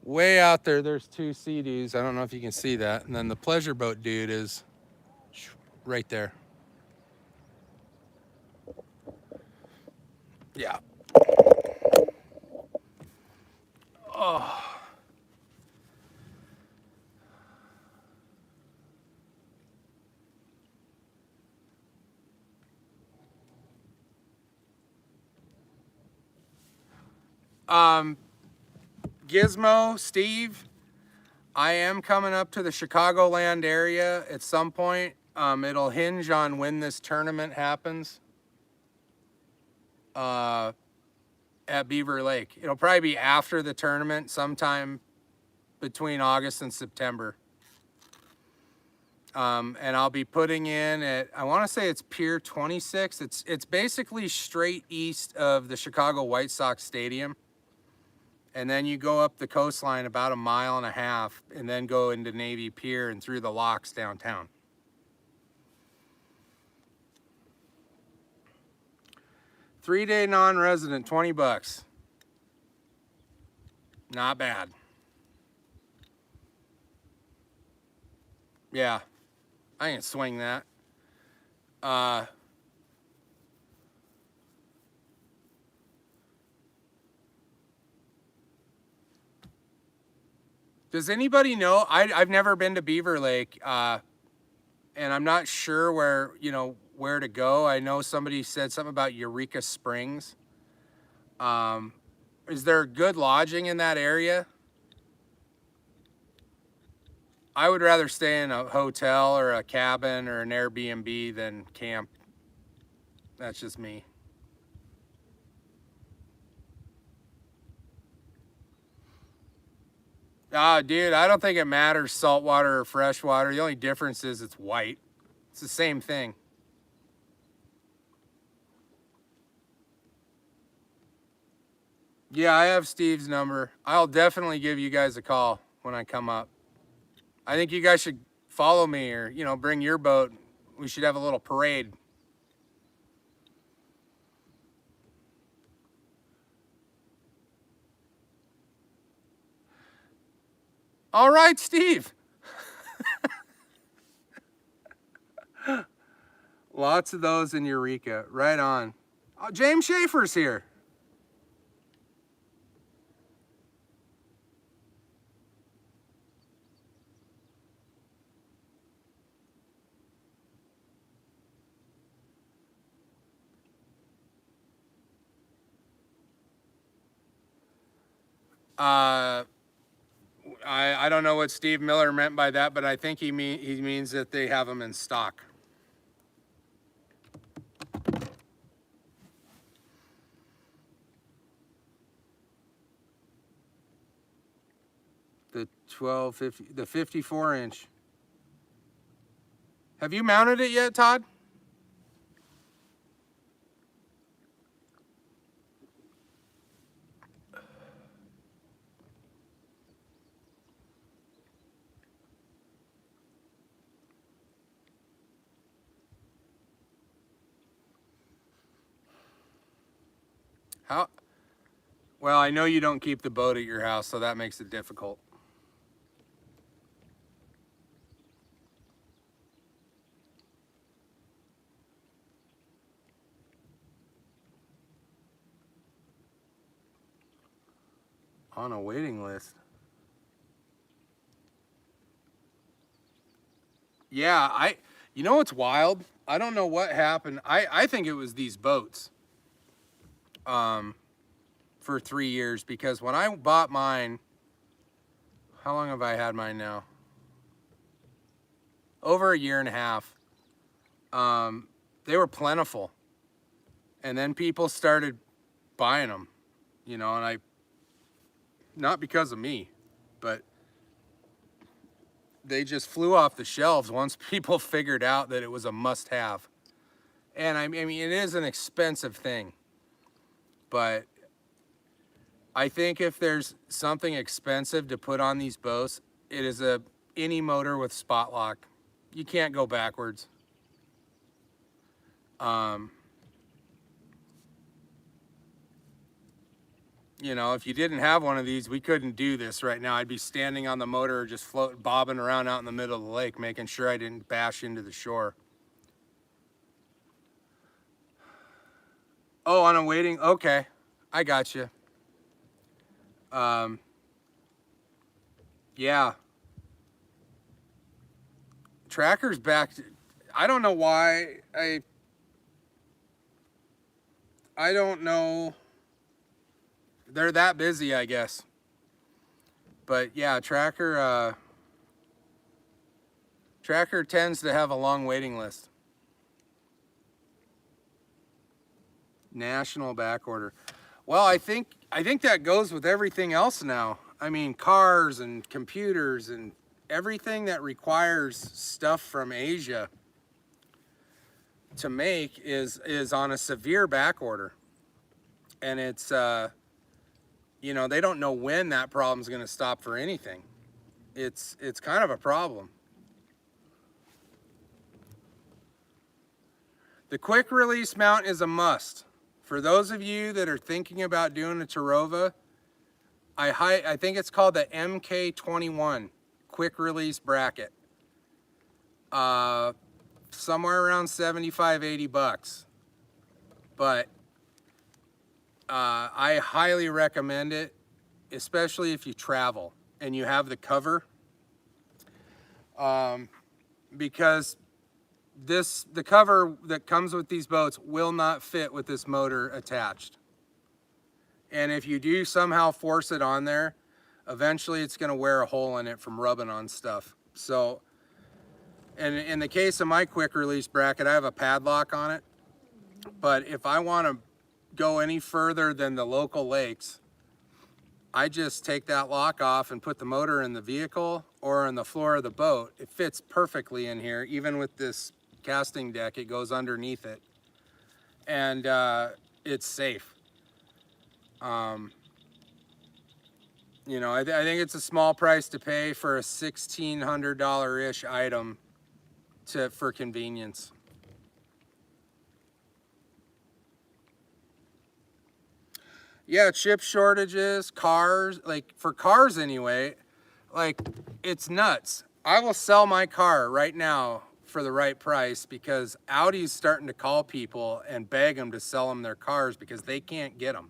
Way out there, there's 2 sea-doos. I don't know if you can see that. And then the pleasure boat dude is right there. Yeah. Oh. Gizmo, Steve, I am coming up to the Chicagoland area at some point. It'll hinge on when this tournament happens at Beaver Lake. It'll probably be after the tournament, sometime between August and September. And I'll be putting in at, I want to say it's Pier 26. It's basically straight east of the Chicago White Sox Stadium. And then you go up the coastline about 1.5 miles and then go into Navy Pier and through the locks downtown. Three-day non-resident, $20. Not bad. Yeah, I can swing that. Does anybody know? I've never been to Beaver Lake, and I'm not sure where to go. I know somebody said something about Eureka Springs. Is there good lodging in that area? I would rather stay in a hotel or a cabin or an Airbnb than camp. That's just me. Dude, I don't think it matters saltwater or freshwater. The only difference is it's white. It's the same thing. Yeah, I have Steve's number. I'll definitely give you guys a call when I come up. I think you guys should follow me or, bring your boat. We should have a little parade. All right, Steve. Lots of those in Eureka. Right on. Oh, James Schaefer's here. I don't know what Steve Miller meant by that, but I think he means that they have them in stock. The 1250, the 54-inch. Have you mounted it yet, Todd? How? Well, I know you don't keep the boat at your house, so that makes it difficult. On a waiting list. Yeah, you know what's wild? I don't know what happened. I think it was these boats. For 3 years, because when I bought mine, how long have I had mine now? Over 1.5 years. They were plentiful. And then people started buying them, and not because of me, but they just flew off the shelves once people figured out that it was a must-have. And I mean, it is an expensive thing, but I think if there's something expensive to put on these boats, it is any motor with spot lock. You can't go backwards. If you didn't have one of these, we couldn't do this right now. I'd be standing on the motor, just bobbing around out in the middle of the lake, making sure I didn't bash into the shore. Oh, on a waiting, okay. I got you. Yeah. Tracker's back. I don't know why. I don't know. they're that busy, I guess. But yeah, Tracker tends to have a long waiting list. National back order. Well, I think that goes with everything else now. I mean, cars and computers and everything that requires stuff from Asia to make is on a severe back order. And it's you know, they don't know when that problem's going to stop for anything. It's kind of a problem. The quick release mount is a must. For those of you that are thinking about doing a Terova, I think it's called the MK21 quick release bracket. Somewhere around 75, 80 bucks. But I highly recommend it, especially if you travel and you have the cover. Because the cover that comes with these boats will not fit with this motor attached. And if you do somehow force it on there, eventually it's going to wear a hole in it from rubbing on stuff. So, and in the case of my quick release bracket, I have a padlock on it. But if I want to go any further than the local lakes, I just take that lock off and put the motor in the vehicle or on the floor of the boat. It fits perfectly in here, even with this casting deck. It goes underneath it, and it's safe. You know, I think it's a small price to pay for a $1,600-ish item for convenience. Yeah, chip shortages, cars, like for cars anyway, like it's nuts. I will sell my car right now for the right price because Audi's starting to call people and beg them to sell them their cars because they can't get them.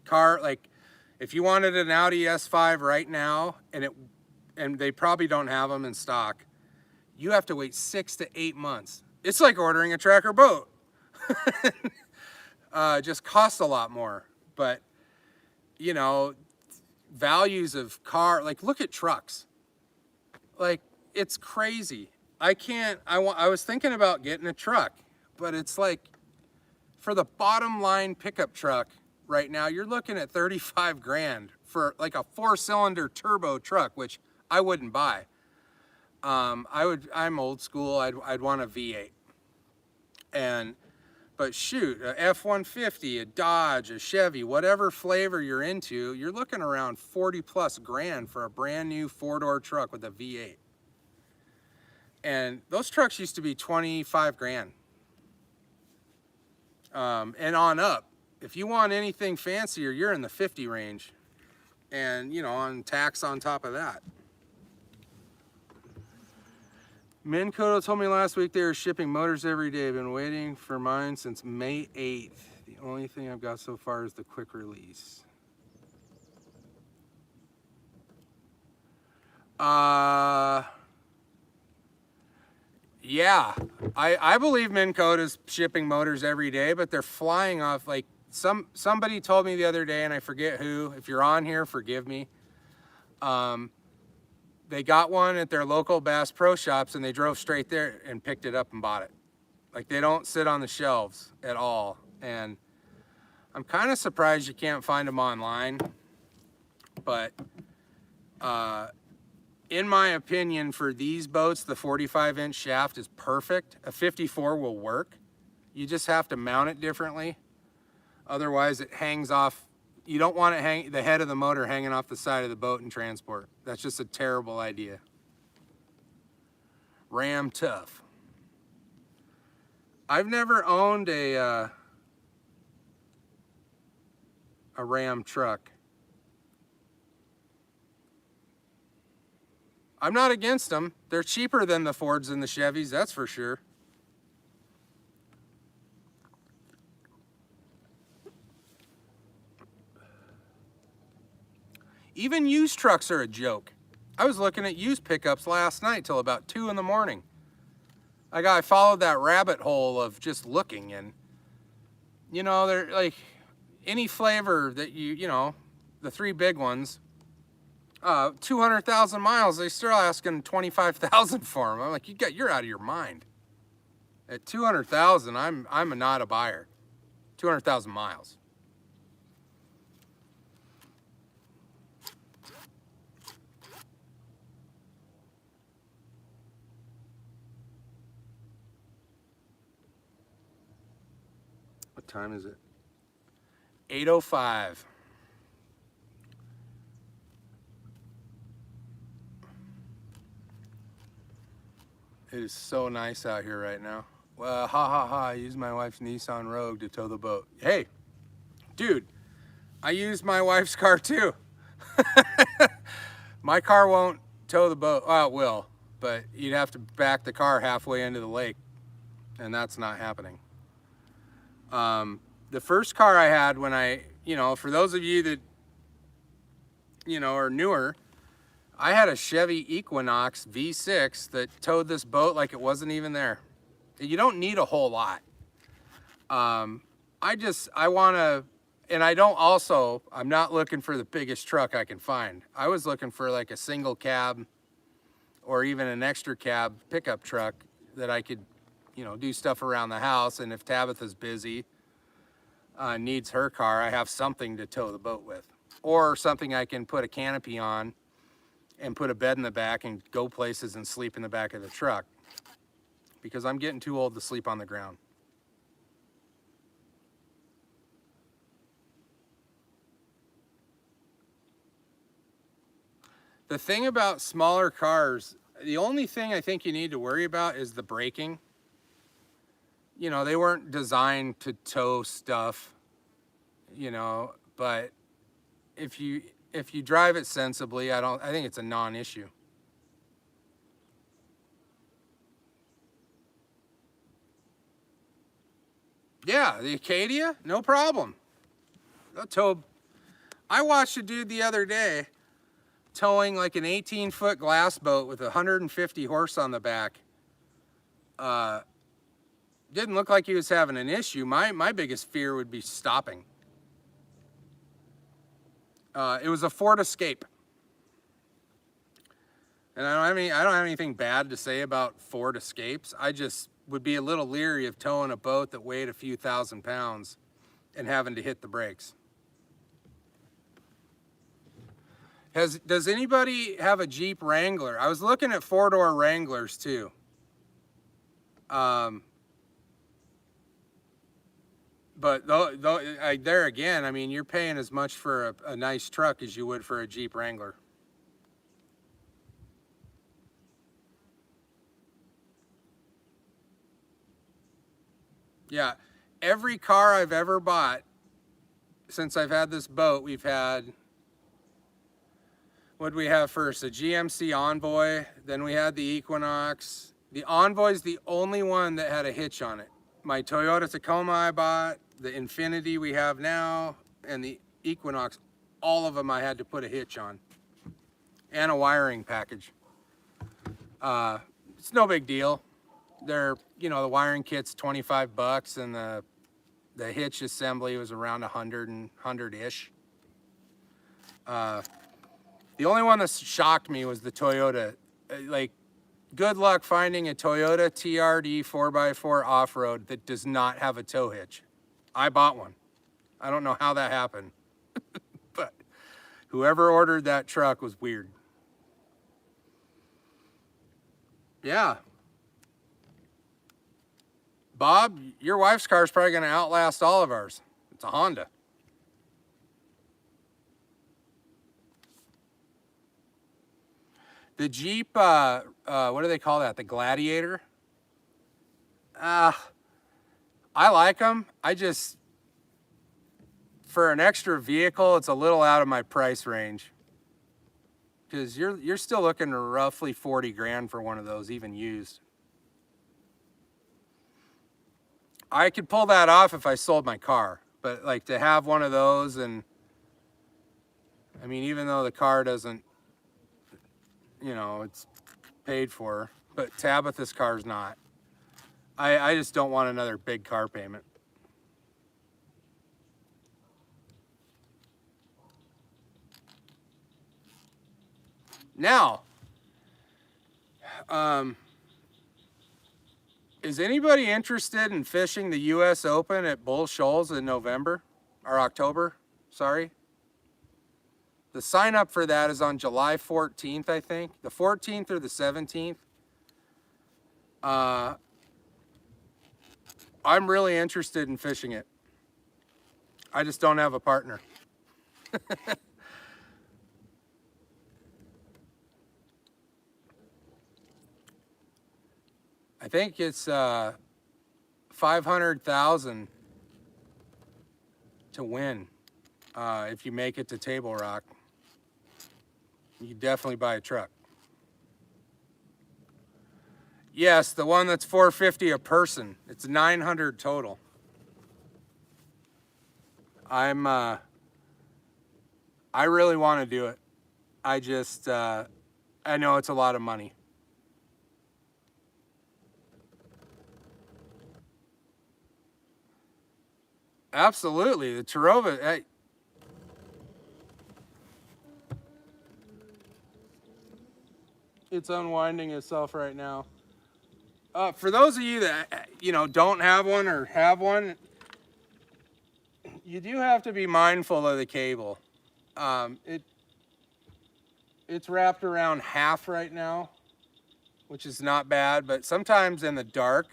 Like if you wanted an Audi S5 right now and they probably don't have them in stock, you have to wait 6 to 8 months. It's like ordering a Tracker boat. Just costs a lot more. But, you know, values of car, like look at trucks. Like it's crazy. I was thinking about getting a truck, but it's like for the bottom line pickup truck right now, you're looking at 35 grand for like a 4-cylinder turbo truck, which I wouldn't buy. I'm old school. I'd want a V8. But shoot, a F-150, a Dodge, a Chevy, whatever flavor you're into, you're looking around 40 plus grand for a brand new 4-door truck with a V8. And those trucks used to be 25 grand. And on up. If you want anything fancier, you're in the 50 range. And, you know, on tax on top of that. Minn Kota told me last week they were shipping motors every day. Been waiting for mine since May 8th. The only thing I've got so far is the quick release. Yeah, I believe Minn Kota's shipping motors every day, but they're flying off. Like somebody told me the other day, and I forget who. If you're on here, forgive me. They got one at their local Bass Pro Shops and they drove straight there and picked it up and bought it. Like they don't sit on the shelves at all. And I'm kind of surprised you can't find them online. But in my opinion, for these boats, the 45-inch shaft is perfect. A 54 will work. You just have to mount it differently. Otherwise it hangs off. You don't want the head of the motor hanging off the side of the boat in transport. That's just a terrible idea. Ram tough. I've never owned a Ram truck. I'm not against them. They're cheaper than the Fords and the Chevys, that's for sure. Even used trucks are a joke. I was looking at used pickups last night till about 2 in the morning. I followed that rabbit hole of just looking, and you know, they're like, any flavor that you know, the three big ones, 200,000 miles, they still asking 25,000 for them. I'm like, you're out of your mind. At 200,000, I'm not a buyer. 200,000 miles. What time is it? 8:05. It is so nice out here right now. Well, ha ha ha, I used my wife's Nissan Rogue to tow the boat. Hey, dude, I used my wife's car too. My car won't tow the boat. Well, it will, but you'd have to back the car halfway into the lake, and that's not happening. The first car I had when you know, for those of you that, you know, are newer, I had a Chevy Equinox V6 that towed this boat like it wasn't even there. You don't need a whole lot. I want to, and I don't also, I'm not looking for the biggest truck I can find. I was looking for like a single cab or even an extra cab pickup truck that I could, you know, do stuff around the house. And if Tabitha's busy, needs her car, I have something to tow the boat with, or something I can put a canopy on and put a bed in the back and go places and sleep in the back of the truck, because I'm getting too old to sleep on the ground. The thing about smaller cars, the only thing I think you need to worry about is the braking. You know, they weren't designed to tow stuff, you know, but if you drive it sensibly, I think it's a non-issue. Yeah, the Acadia, no problem. I watched a dude the other day towing like an 18-foot glass boat with 150 horse on the back. Didn't look like he was having an issue. My biggest fear would be stopping. It was a Ford Escape. And I don't have anything bad to say about Ford Escapes. I just would be a little leery of towing a boat that weighed a few thousand pounds and having to hit the brakes. Does anybody have a Jeep Wrangler? I was looking at four-door Wranglers too. But there again, I mean, you're paying as much for a nice truck as you would for a Jeep Wrangler. Yeah, every car I've ever bought since I've had this boat, we've had, what did we have first? A GMC Envoy, then we had the Equinox. The Envoy's the only one that had a hitch on it. My Toyota Tacoma I bought, the Infiniti we have now, and the Equinox, all of them I had to put a hitch on, and a wiring package. It's no big deal. They're, you know, the wiring kit's $25, and the hitch assembly was around 100-ish. The only one that shocked me was the Toyota. Like, good luck finding a Toyota TRD 4x4 off-road that does not have a tow hitch. I bought one. I don't know how that happened, but whoever ordered that truck was weird. Yeah. Bob, your wife's car is probably going to outlast all of ours. It's a Honda. The Jeep, what do they call that? The Gladiator? I like them. For an extra vehicle, it's a little out of my price range. Because you're still looking at roughly 40 grand for one of those, even used. I could pull that off if I sold my car, but like to have one of those, and I mean, even though the car doesn't, you know, it's paid for, but Tabitha's car's not. I just don't want another big car payment. Now, is anybody interested in fishing the U.S. Open at Bull Shoals in November or October? Sorry. The sign up for that is on July 14th, I think. The 14th or the 17th. I'm really interested in fishing it. I just don't have a partner. I think it's 500,000 to win if you make it to Table Rock. You definitely buy a truck. Yes, the one that's $450 a person. It's $900 total. I really want to do it. I just I know it's a lot of money. Absolutely, the Tarova. It's unwinding itself right now. For those of you that don't have one or have one, you do have to be mindful of the cable. It's wrapped around half right now, which is not bad, but sometimes in the dark,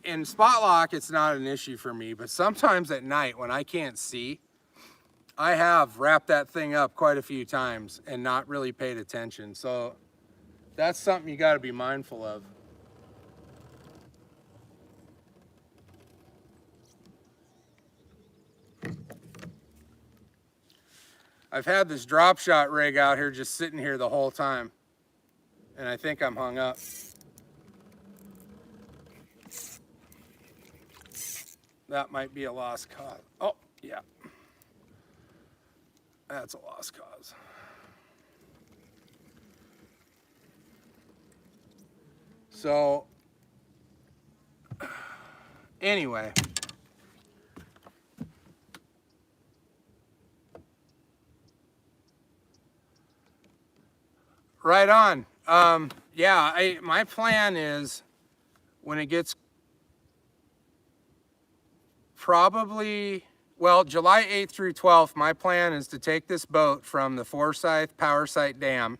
in spot lock, it's not an issue for me, but sometimes at night when I can't see, I have wrapped that thing up quite a few times and not really paid attention. So that's something you got to be mindful of. I've had this drop shot rig out here just sitting here the whole time, and I think I'm hung up. That might be a lost cause. Oh, yeah. That's a lost cause. So, anyway. Right on. Yeah, my plan is when it gets probably, well, July 8th through 12th, my plan is to take this boat from the Forsyth Power Site Dam,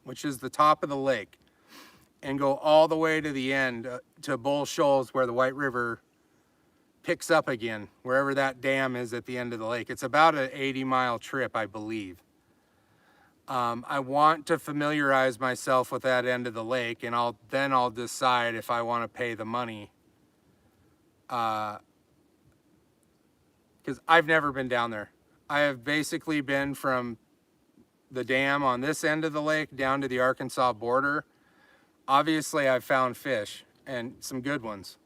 which is the top of the lake, and go all the way to the end to Bull Shoals where the White River picks up again, wherever that dam is at the end of the lake. It's about an 80-mile trip, I believe. I want to familiarize myself with that end of the lake, and I'll decide if I want to pay the money. Because I've never been down there. I have basically been from the dam on this end of the lake down to the Arkansas border. Obviously, I've found fish, and some good ones.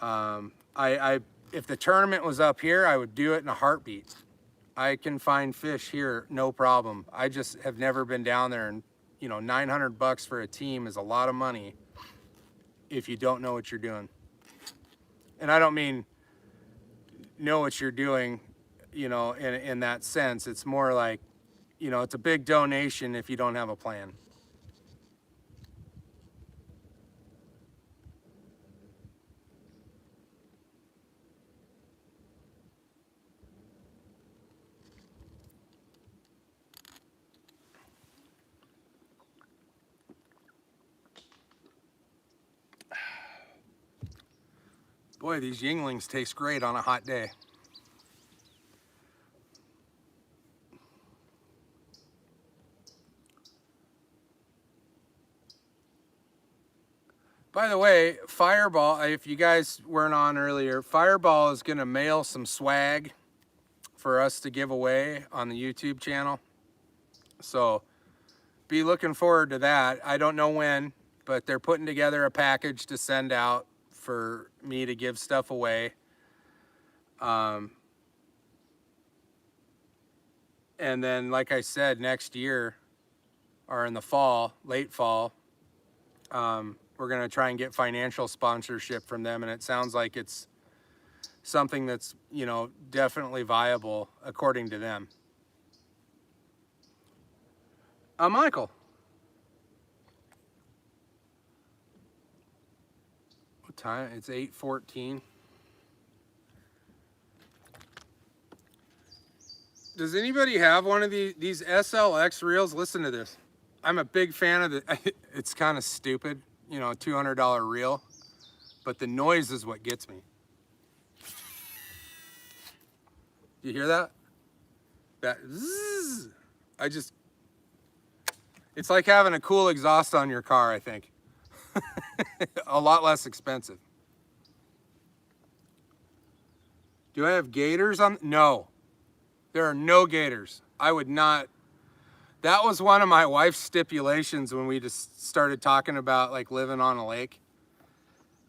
If the tournament was up here, I would do it in a heartbeat. I can find fish here, no problem. I just have never been down there, and $900 for a team is a lot of money if you don't know what you're doing. And I don't mean know what you're doing, in that sense. It's more like, it's a big donation if you don't have a plan. Boy, these Yuenglings taste great on a hot day. By the way, Fireball, if you guys weren't on earlier, Fireball is going to mail some swag for us to give away on the YouTube channel. So be looking forward to that. I don't know when, but they're putting together a package to send out for me to give stuff away. And then, like I said, next year, or in the fall, late fall, we're going to try and get financial sponsorship from them. And it sounds like it's something that's, definitely viable according to them. Michael. What time? It's 8:14. Does anybody have one of these SLX reels? Listen to this. I'm a big fan of the, it's kind of stupid, you know, a $200 reel, but the noise is what gets me. You hear that? That zzz. It's like having a cool exhaust on your car, I think. A lot less expensive. Do I have gators on? No. There are no gators. I would not. That was one of my wife's stipulations when we just started talking about like living on a lake.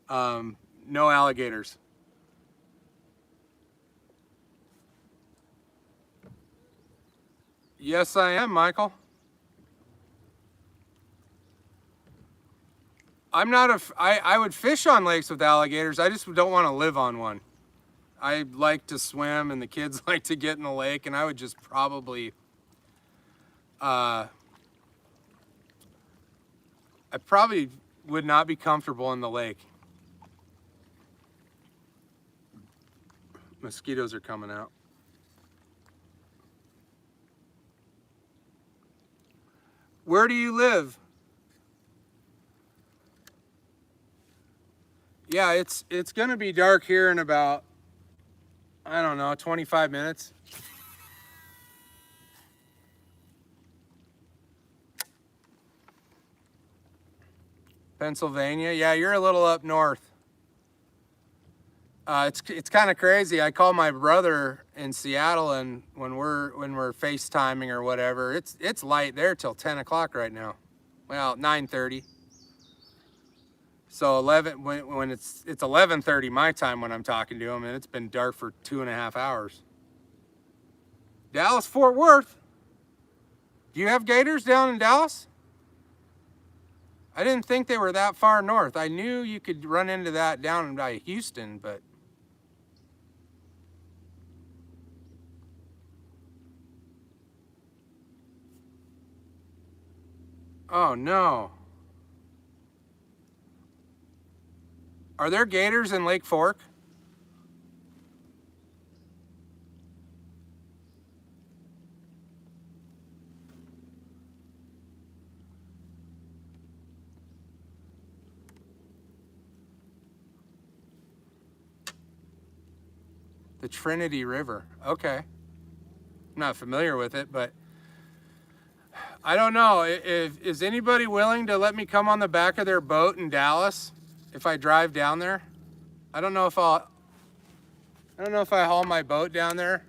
No alligators. Yes, I am, Michael. I'm not I would fish on lakes with alligators. I just don't want to live on one. I like to swim and the kids like to get in the lake, and I would just probably, I probably would not be comfortable in the lake. Mosquitoes are coming out. Where do you live? Yeah, it's gonna be dark here in about, I don't know, 25 minutes. Pennsylvania, yeah, you're a little up north. It's kind of crazy. I call my brother in Seattle, and when we're FaceTiming or whatever, it's light there till 10 o'clock right now. Well, 9:30. So 11 when it's 11:30 my time when I'm talking to him, and it's been dark for 2.5 hours. Dallas, Fort Worth. Do you have gators down in Dallas? I didn't think they were that far north. I knew you could run into that down by Houston, but oh no. Are there gators in Lake Fork? The Trinity River. Okay. I'm not familiar with it, but I don't know. Is anybody willing to let me come on the back of their boat in Dallas if I drive down there? I don't know if I haul my boat down there.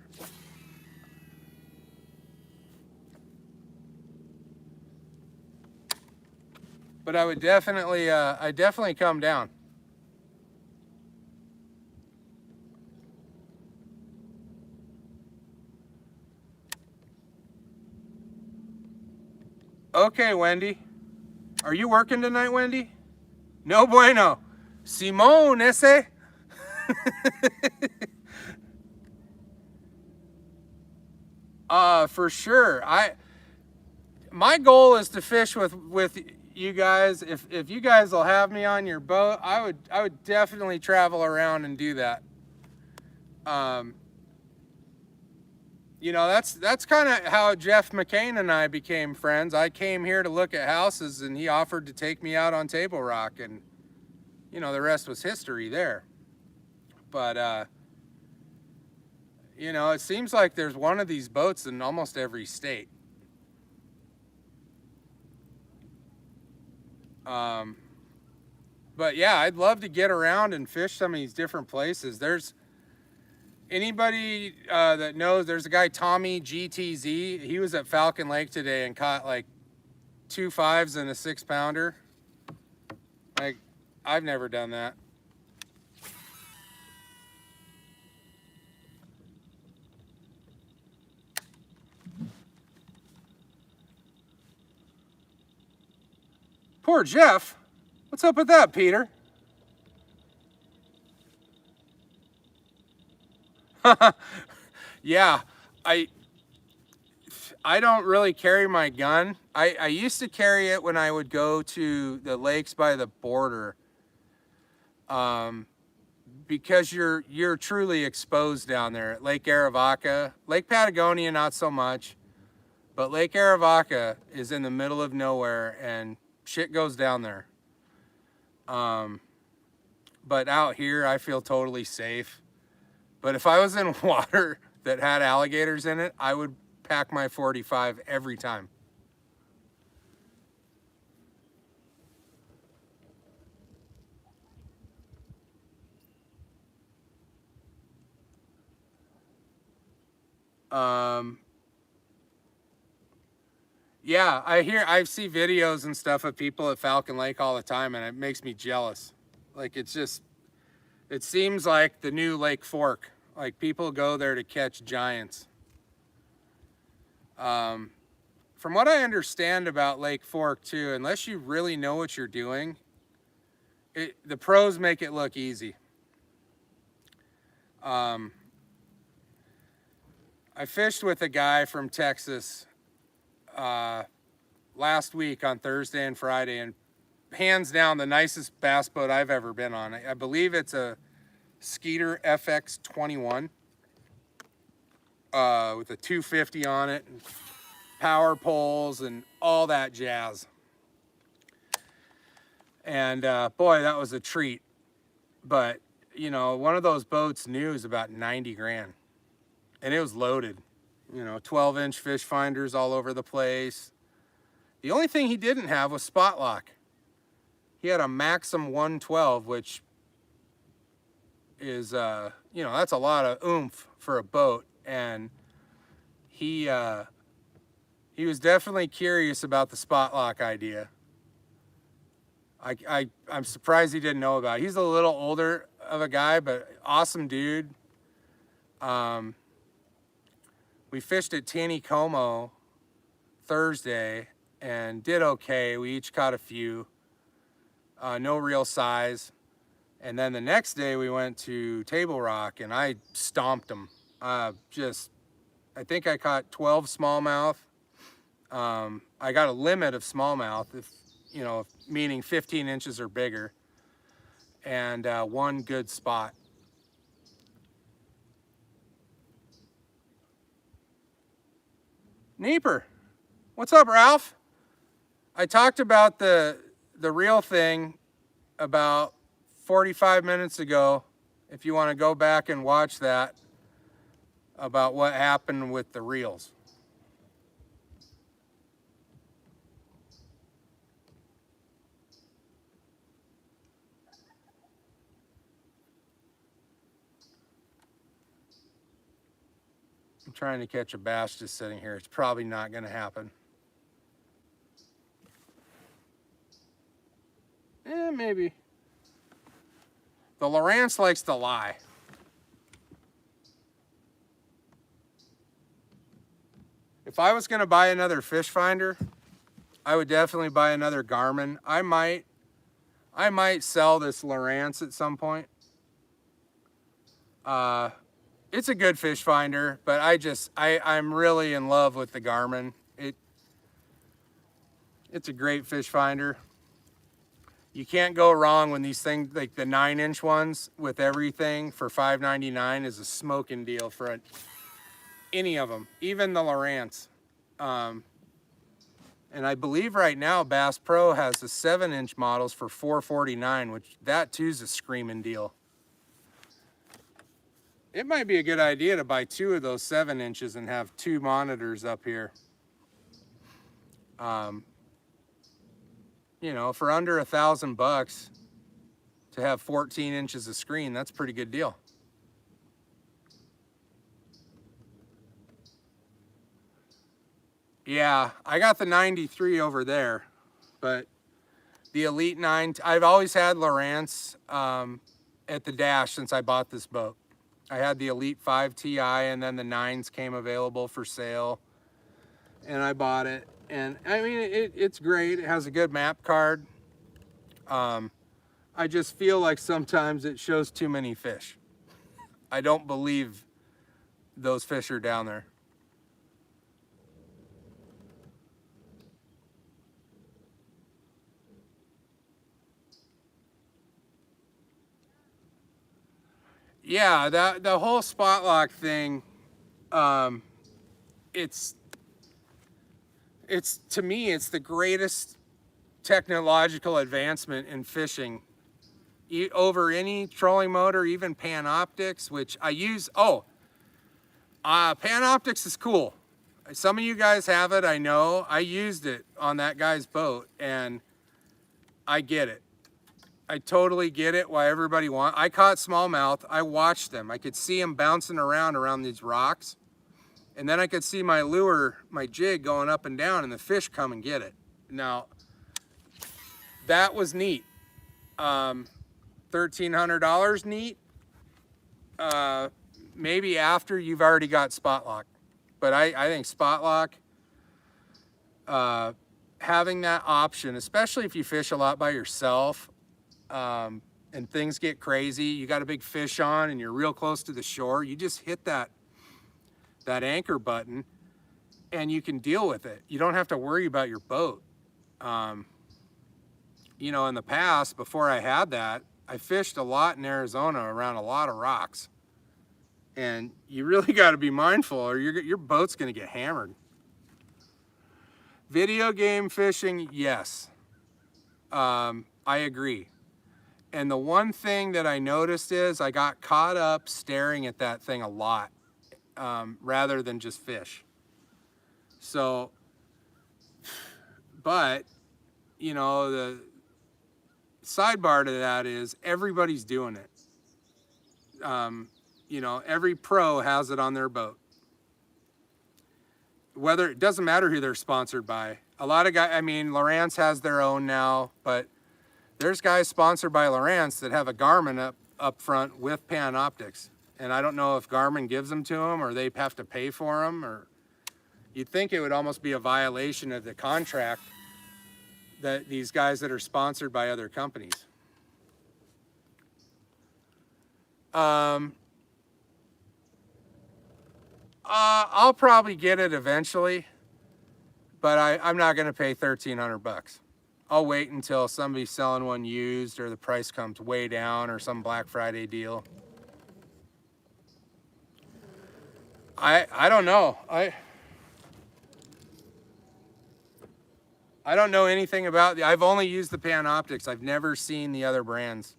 But I would definitely come down. Okay, Wendy. Are you working tonight, Wendy? No bueno. Simone, ese. For sure. My goal is to fish with you guys. If you guys will have me on your boat, I would definitely travel around and do that. You know, that's kind of how Jeff McCain and I became friends. I came here to look at houses, and he offered to take me out on Table Rock, and you know, the rest was history there. But you know, it seems like there's one of these boats in almost every state. But yeah, I'd love to get around and fish some of these different places. There's anybody that knows, there's a guy, Tommy GTZ. He was at Falcon Lake today and caught like 2 5s and a 6-pounder. Like, I've never done that. Poor Jeff. What's up with that, Peter? Yeah, I don't really carry my gun. I used to carry it when I would go to the lakes by the border, because you're truly exposed down there at Lake Aravaca. Lake Patagonia, not so much, but Lake Aravaca is in the middle of nowhere and shit goes down there. But out here, I feel totally safe. But if I was in water that had alligators in it, I would pack my 45 every time. Yeah, I see videos and stuff of people at Falcon Lake all the time, and it makes me jealous. Like, it seems like the new Lake Fork. Like, people go there to catch giants. From what I understand about Lake Fork too, unless you really know what you're doing, the pros make it look easy. I fished with a guy from Texas last week on Thursday and Friday, and hands down the nicest bass boat I've ever been on. I believe it's a Skeeter FX 21 with a 250 on it, and power poles and all that jazz. And boy, that was a treat. But you know, one of those boats new is about 90 grand, and it was loaded. You know, 12-inch fish finders all over the place. The only thing he didn't have was spot lock. He had a Maxim 112, which is, you know, that's a lot of oomph for a boat. And he was definitely curious about the spot lock idea. I'm surprised he didn't know about it. He's a little older of a guy, but awesome dude. We fished at Taneycomo Thursday and did okay. We each caught a few, no real size. And then the next day we went to Table Rock and I stomped them. I think I caught 12 smallmouth. I got a limit of smallmouth, if you know, meaning 15 inches or bigger, and one good spot. Neeper, what's up, Ralph? I talked about the reel thing about 45 minutes ago. If you want to go back and watch that, about what happened with the reels. I'm trying to catch a bass just sitting here. It's probably not going to happen. Maybe. The Lowrance likes to lie. If I was going to buy another fish finder, I would definitely buy another Garmin. I might sell this Lowrance at some point. It's a good fish finder, but I'm really in love with the Garmin. It's a great fish finder. You can't go wrong when these things, like the 9-inch ones with everything for $5.99 is a smoking deal for any of them, even the Lowrance. And I believe right now Bass Pro has the 7-inch models for $4.49, which that too is a screaming deal. It might be a good idea to buy 2 of those 7 inches and have 2 monitors up here. You know, for under $1,000 to have 14 inches of screen, that's a pretty good deal. Yeah, I got the 93 over there, but the Elite 9, I've always had Lowrance at the dash since I bought this boat. I had the Elite 5 Ti, and then the 9s came available for sale, and I bought it. And I mean, it's great. It has a good map card. I just feel like sometimes it shows too many fish. I don't believe those fish are down there. Yeah, the whole spot lock thing, it's to me, it's the greatest technological advancement in fishing over any trolling motor, even Panoptics, which I use. Oh, Panoptics is cool. Some of you guys have it, I know. I used it on that guy's boat, and I get it. I totally get it why everybody wants. I caught smallmouth. I watched them. I could see them bouncing around these rocks. And then I could see my lure, my jig going up and down, and the fish come and get it. Now, that was neat. $1,300 neat. Maybe after you've already got spot lock. But I think spot lock, having that option, especially if you fish a lot by yourself, and things get crazy, you got a big fish on and you're real close to the shore, you just hit that anchor button and you can deal with it. You don't have to worry about your boat. You know, in the past, before I had that, I fished a lot in Arizona around a lot of rocks. And you really got to be mindful or your boat's going to get hammered. Video game fishing, yes. I agree. And the one thing that I noticed is I got caught up staring at that thing a lot, rather than just fish. So, but, you know, the sidebar to that is everybody's doing it. You know, every pro has it on their boat. Whether, it doesn't matter who they're sponsored by. A lot of guys, I mean, Lowrance has their own now, but there's guys sponsored by Lowrance that have a Garmin up front with Panoptics. And I don't know if Garmin gives them to them or they have to pay for them, or you'd think it would almost be a violation of the contract that these guys that are sponsored by other companies. I'll probably get it eventually, but I'm not going to pay $1,300. I'll wait until somebody's selling one used or the price comes way down or some Black Friday deal. I don't know. I don't know anything about I've only used the Panoptics. I've never seen the other brands.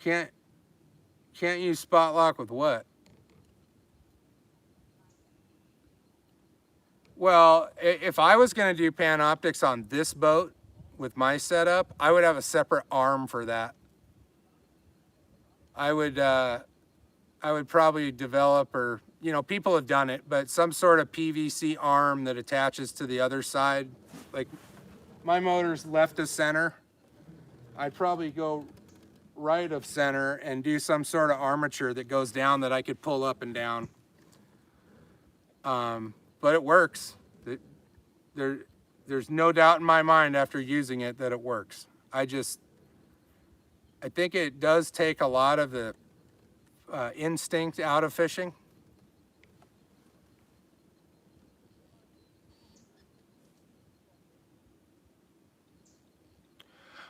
Can't use spot lock with what? Well, if I was going to do Panoptics on this boat with my setup, I would have a separate arm for that. I would probably develop, or, you know, people have done it, but some sort of PVC arm that attaches to the other side. Like my motor's left of center. I'd probably go right of center and do some sort of armature that goes down that I could pull up and down. But it works. There's no doubt in my mind after using it that it works. I think it does take a lot of the instinct out of fishing.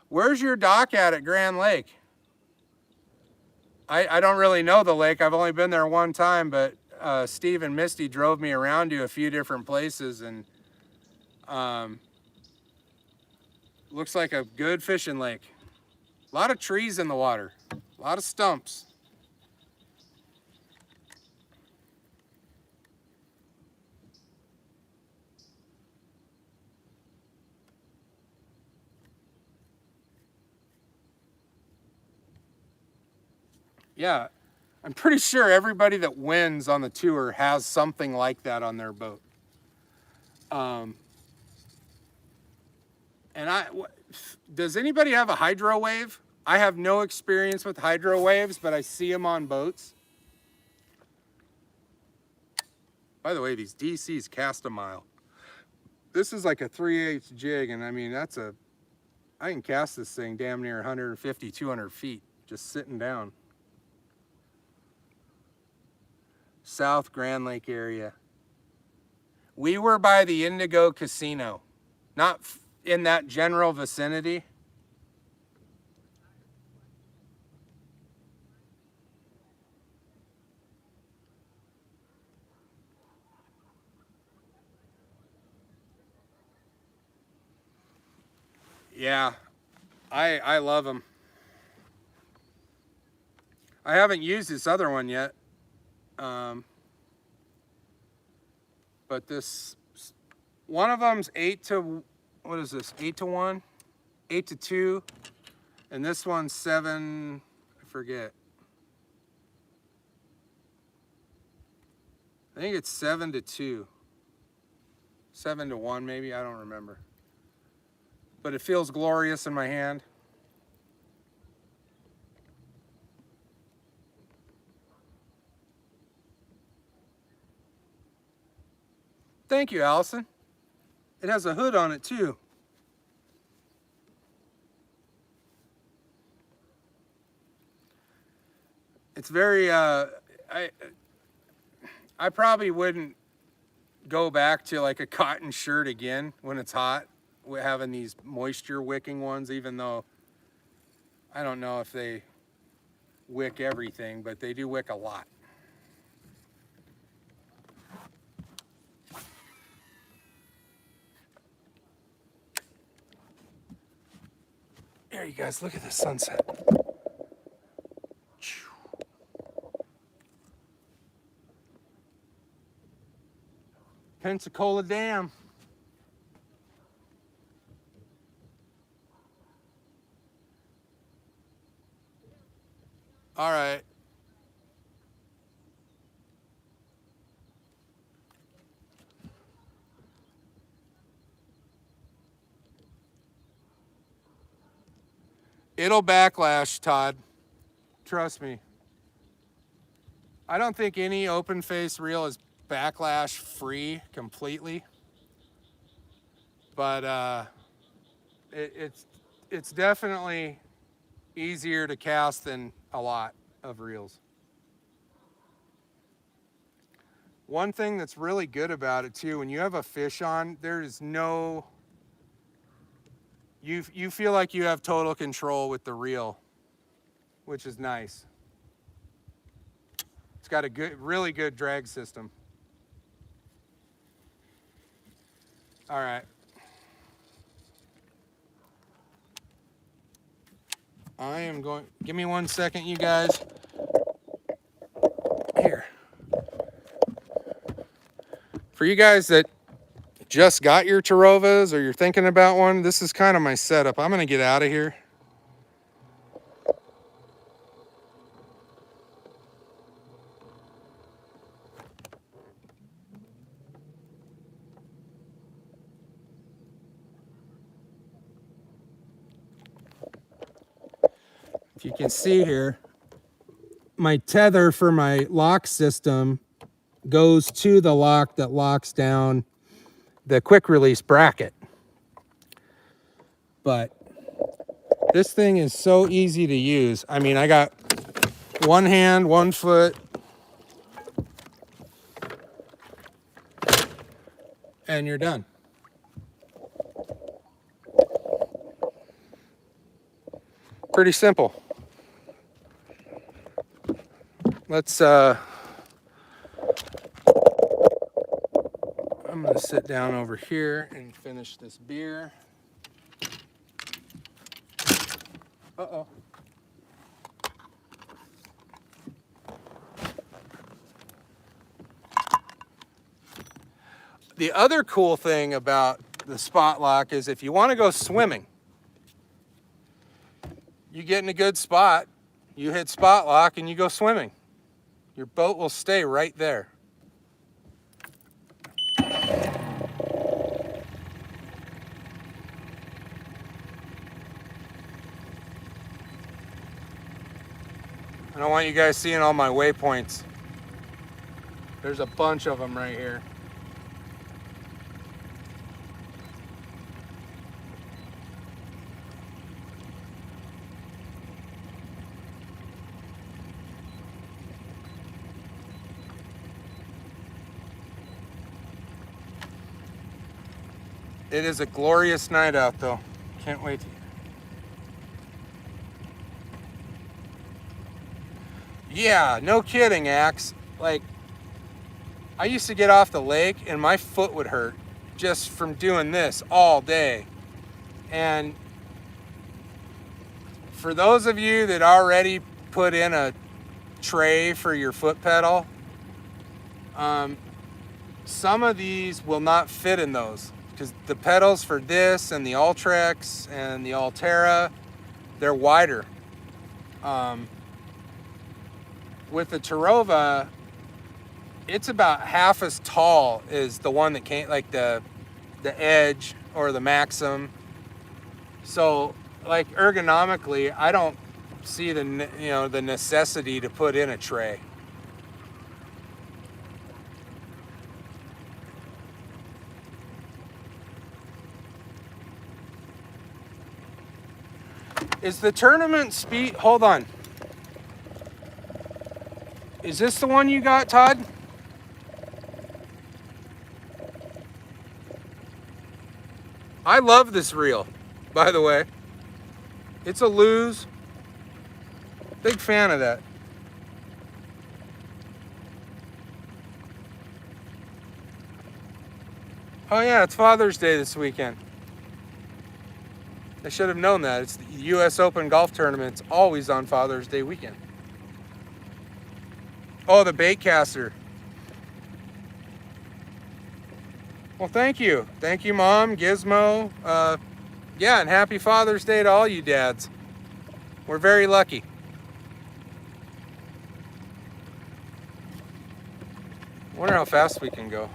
Where's your dock at Grand Lake? I don't really know the lake. I've only been there one time, but Steve and Misty drove me around to a few different places, and looks like a good fishing lake. A lot of trees in the water, a lot of stumps. Yeah, I'm pretty sure everybody that wins on the tour has something like that on their boat. Does anybody have a hydro wave? I have no experience with hydro waves, but I see them on boats. By the way, these DCs cast a mile. This is like a 3/8 jig, and I mean, I can cast this thing damn near 150, 200 feet, just sitting down. South Grand Lake area. We were by the Indigo Casino, not in that general vicinity. Yeah, I love them. I haven't used this other one yet. But this, one of them's 8 to, what is this, 8 to 1? 8 to 2. And this one's 7, I forget. I think it's 7 to 2. 7 to 1 maybe, I don't remember. But it feels glorious in my hand. Thank you, Allison. It has a hood on it too. It's very, I probably wouldn't go back to like a cotton shirt again when it's hot. We're having these moisture wicking ones, even though I don't know if they wick everything, but they do wick a lot. There you guys, look at the sunset. Pensacola Dam. All right. It'll backlash, Todd. Trust me. I don't think any open face reel is backlash free completely. But it's definitely easier to cast than a lot of reels. One thing that's really good about it too, when you have a fish on, there is no, you feel like you have total control with the reel, which is nice. It's got a good, really good drag system. All right. I am going, give me 1 second, you guys. Here. For you guys that just got your Tarovas or you're thinking about one, this is kind of my setup. I'm gonna get out of here. If you can see here, my tether for my lock system goes to the lock that locks down the quick release bracket. But this thing is so easy to use. I mean, I got one hand, 1 foot, and you're done. Pretty simple. Let's I'm gonna sit down over here and finish this beer. Uh-oh. The other cool thing about the spot lock is if you want to go swimming, you get in a good spot, you hit spot lock and you go swimming. Your boat will stay right there. I don't want you guys seeing all my waypoints. There's a bunch of them right here. It is a glorious night out though. Can't wait to. Yeah, no kidding, Axe. Like, I used to get off the lake and my foot would hurt just from doing this all day. And For those of you that already put in a tray for your foot pedal, some of these will not fit in those because the pedals for this and the Ultrex and the Altera, they're wider. With the Terova, it's about half as tall as the one that came, like the Edge or the Maxim. So, like, ergonomically, I don't see the necessity to put in a tray. Is the tournament speed? Hold on. Is this the one you got, Todd? I love this reel, by the way. It's a Lose. Big fan of that. Oh yeah, it's Father's Day this weekend. I should have known that. It's the U.S. Open golf tournament's always on Father's Day weekend. Oh, the baitcaster. Well, thank you. Thank you, Mom, Gizmo. Yeah, and happy Father's Day to all you dads. We're very lucky. Wonder how fast we can go.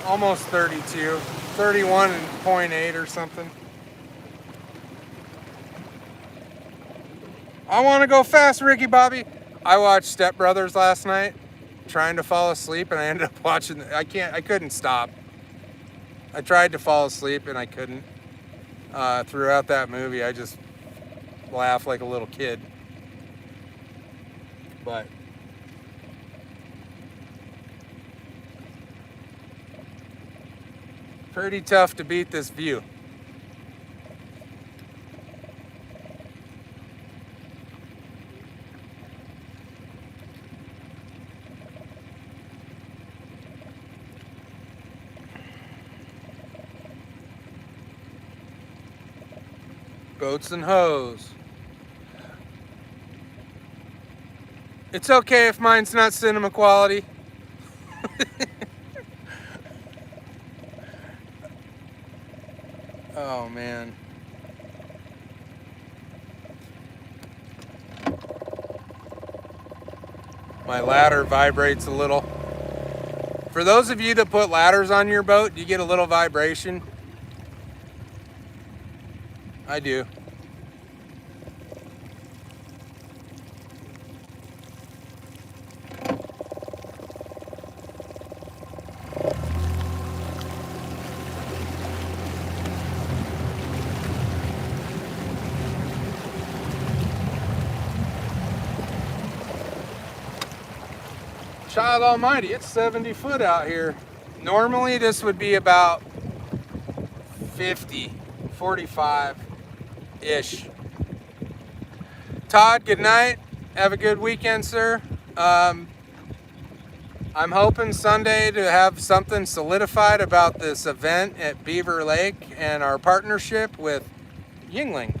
Almost 32, 31.8 or something. I want to go fast, Ricky Bobby. I watched Step Brothers last night, trying to fall asleep, and I ended up watching. I couldn't stop. I tried to fall asleep and I couldn't. Throughout that movie, I just laughed like a little kid. But pretty tough to beat this view. Boats and hoes. It's okay if mine's not cinema quality. Oh man. My ladder vibrates a little. For those of you that put ladders on your boat, you get a little vibration. I do. Child almighty, it's 70 foot out here. Normally this would be about 50, 45-ish. Todd, good night. Have a good weekend, sir. I'm hoping Sunday to have something solidified about this event at Beaver Lake and our partnership with Yuengling.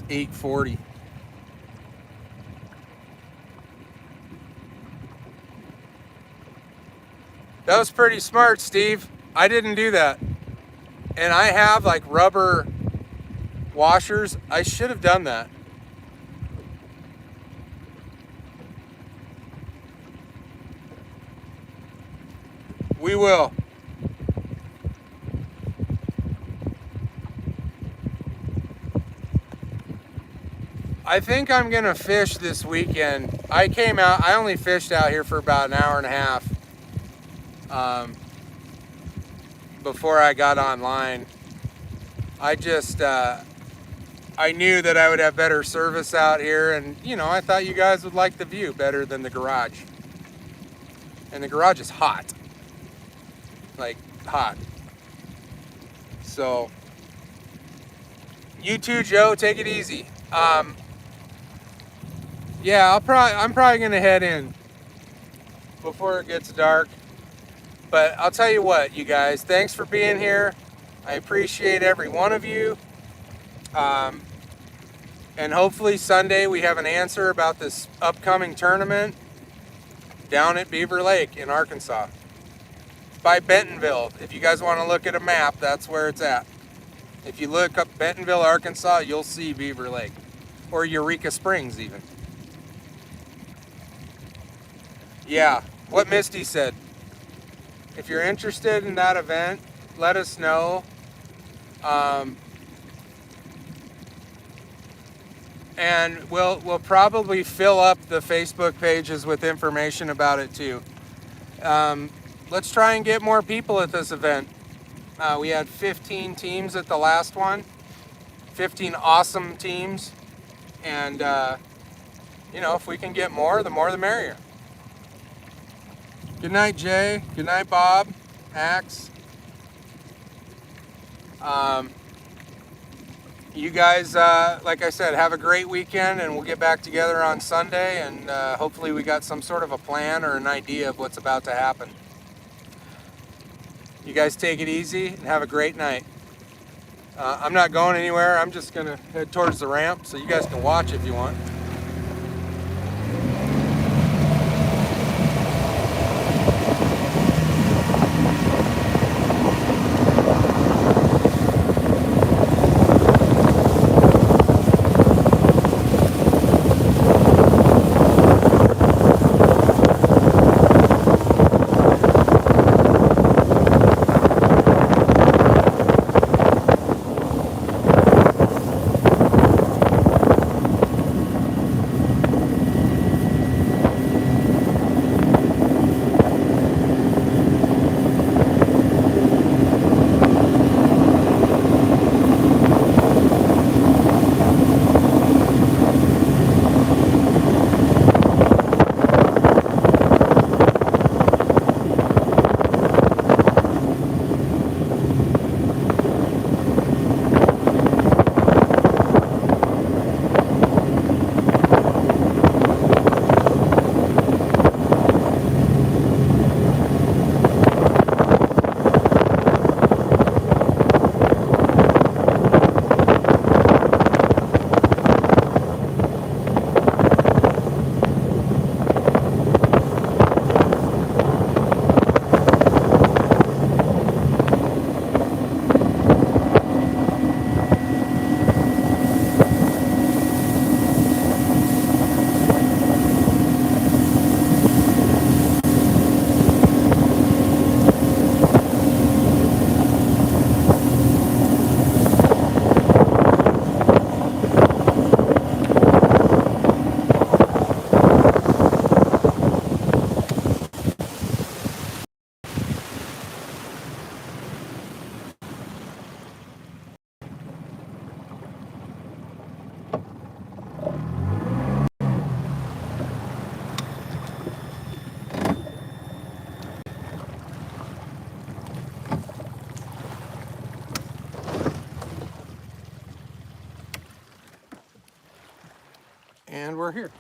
$8.40. That was pretty smart, Steve. I didn't do that. And I have like rubber washers. I should have done that. We will. I think I'm gonna fish this weekend. I only fished out here for about an hour and a half before I got online. I just, I knew that I would have better service out here, and you know, I thought you guys would like the view better than the garage. And the garage is hot. Like, hot. So, you too, Joe, take it easy. Yeah, I'm probably gonna head in before it gets dark. But I'll tell you what, you guys, thanks for being here. I appreciate every one of you. And hopefully Sunday we have an answer about this upcoming tournament down at Beaver Lake in Arkansas. By Bentonville. If you guys want to look at a map, that's where it's at. If you look up Bentonville, Arkansas, you'll see Beaver Lake. Or Eureka Springs even. Yeah, what Misty said. If you're interested in that event, let us know. And we'll probably fill up the Facebook pages with information about it too. Let's try and get more people at this event. We had 15 teams at the last one, 15 awesome teams, and you know, if we can get more, the more the merrier. Good night, Jay. Good night, Bob. Axe. You guys, like I said, have a great weekend, and we'll get back together on Sunday, and hopefully we got some sort of a plan or an idea of what's about to happen. You guys take it easy and have a great night. I'm not going anywhere. I'm just going to head towards the ramp, so you guys can watch if you want. And we're here.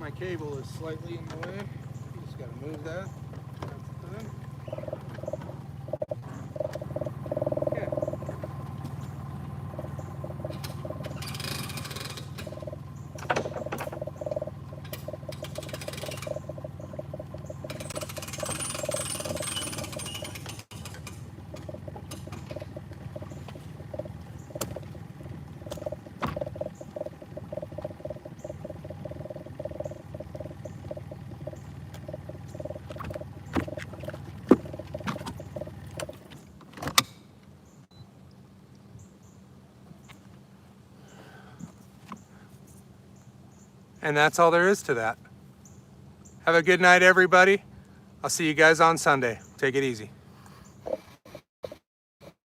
My cable is slightly in the way. Just gotta move that. That's done. Okay. And that's all there is to that. Have a good night, everybody. I'll see you guys on Sunday. Take it easy.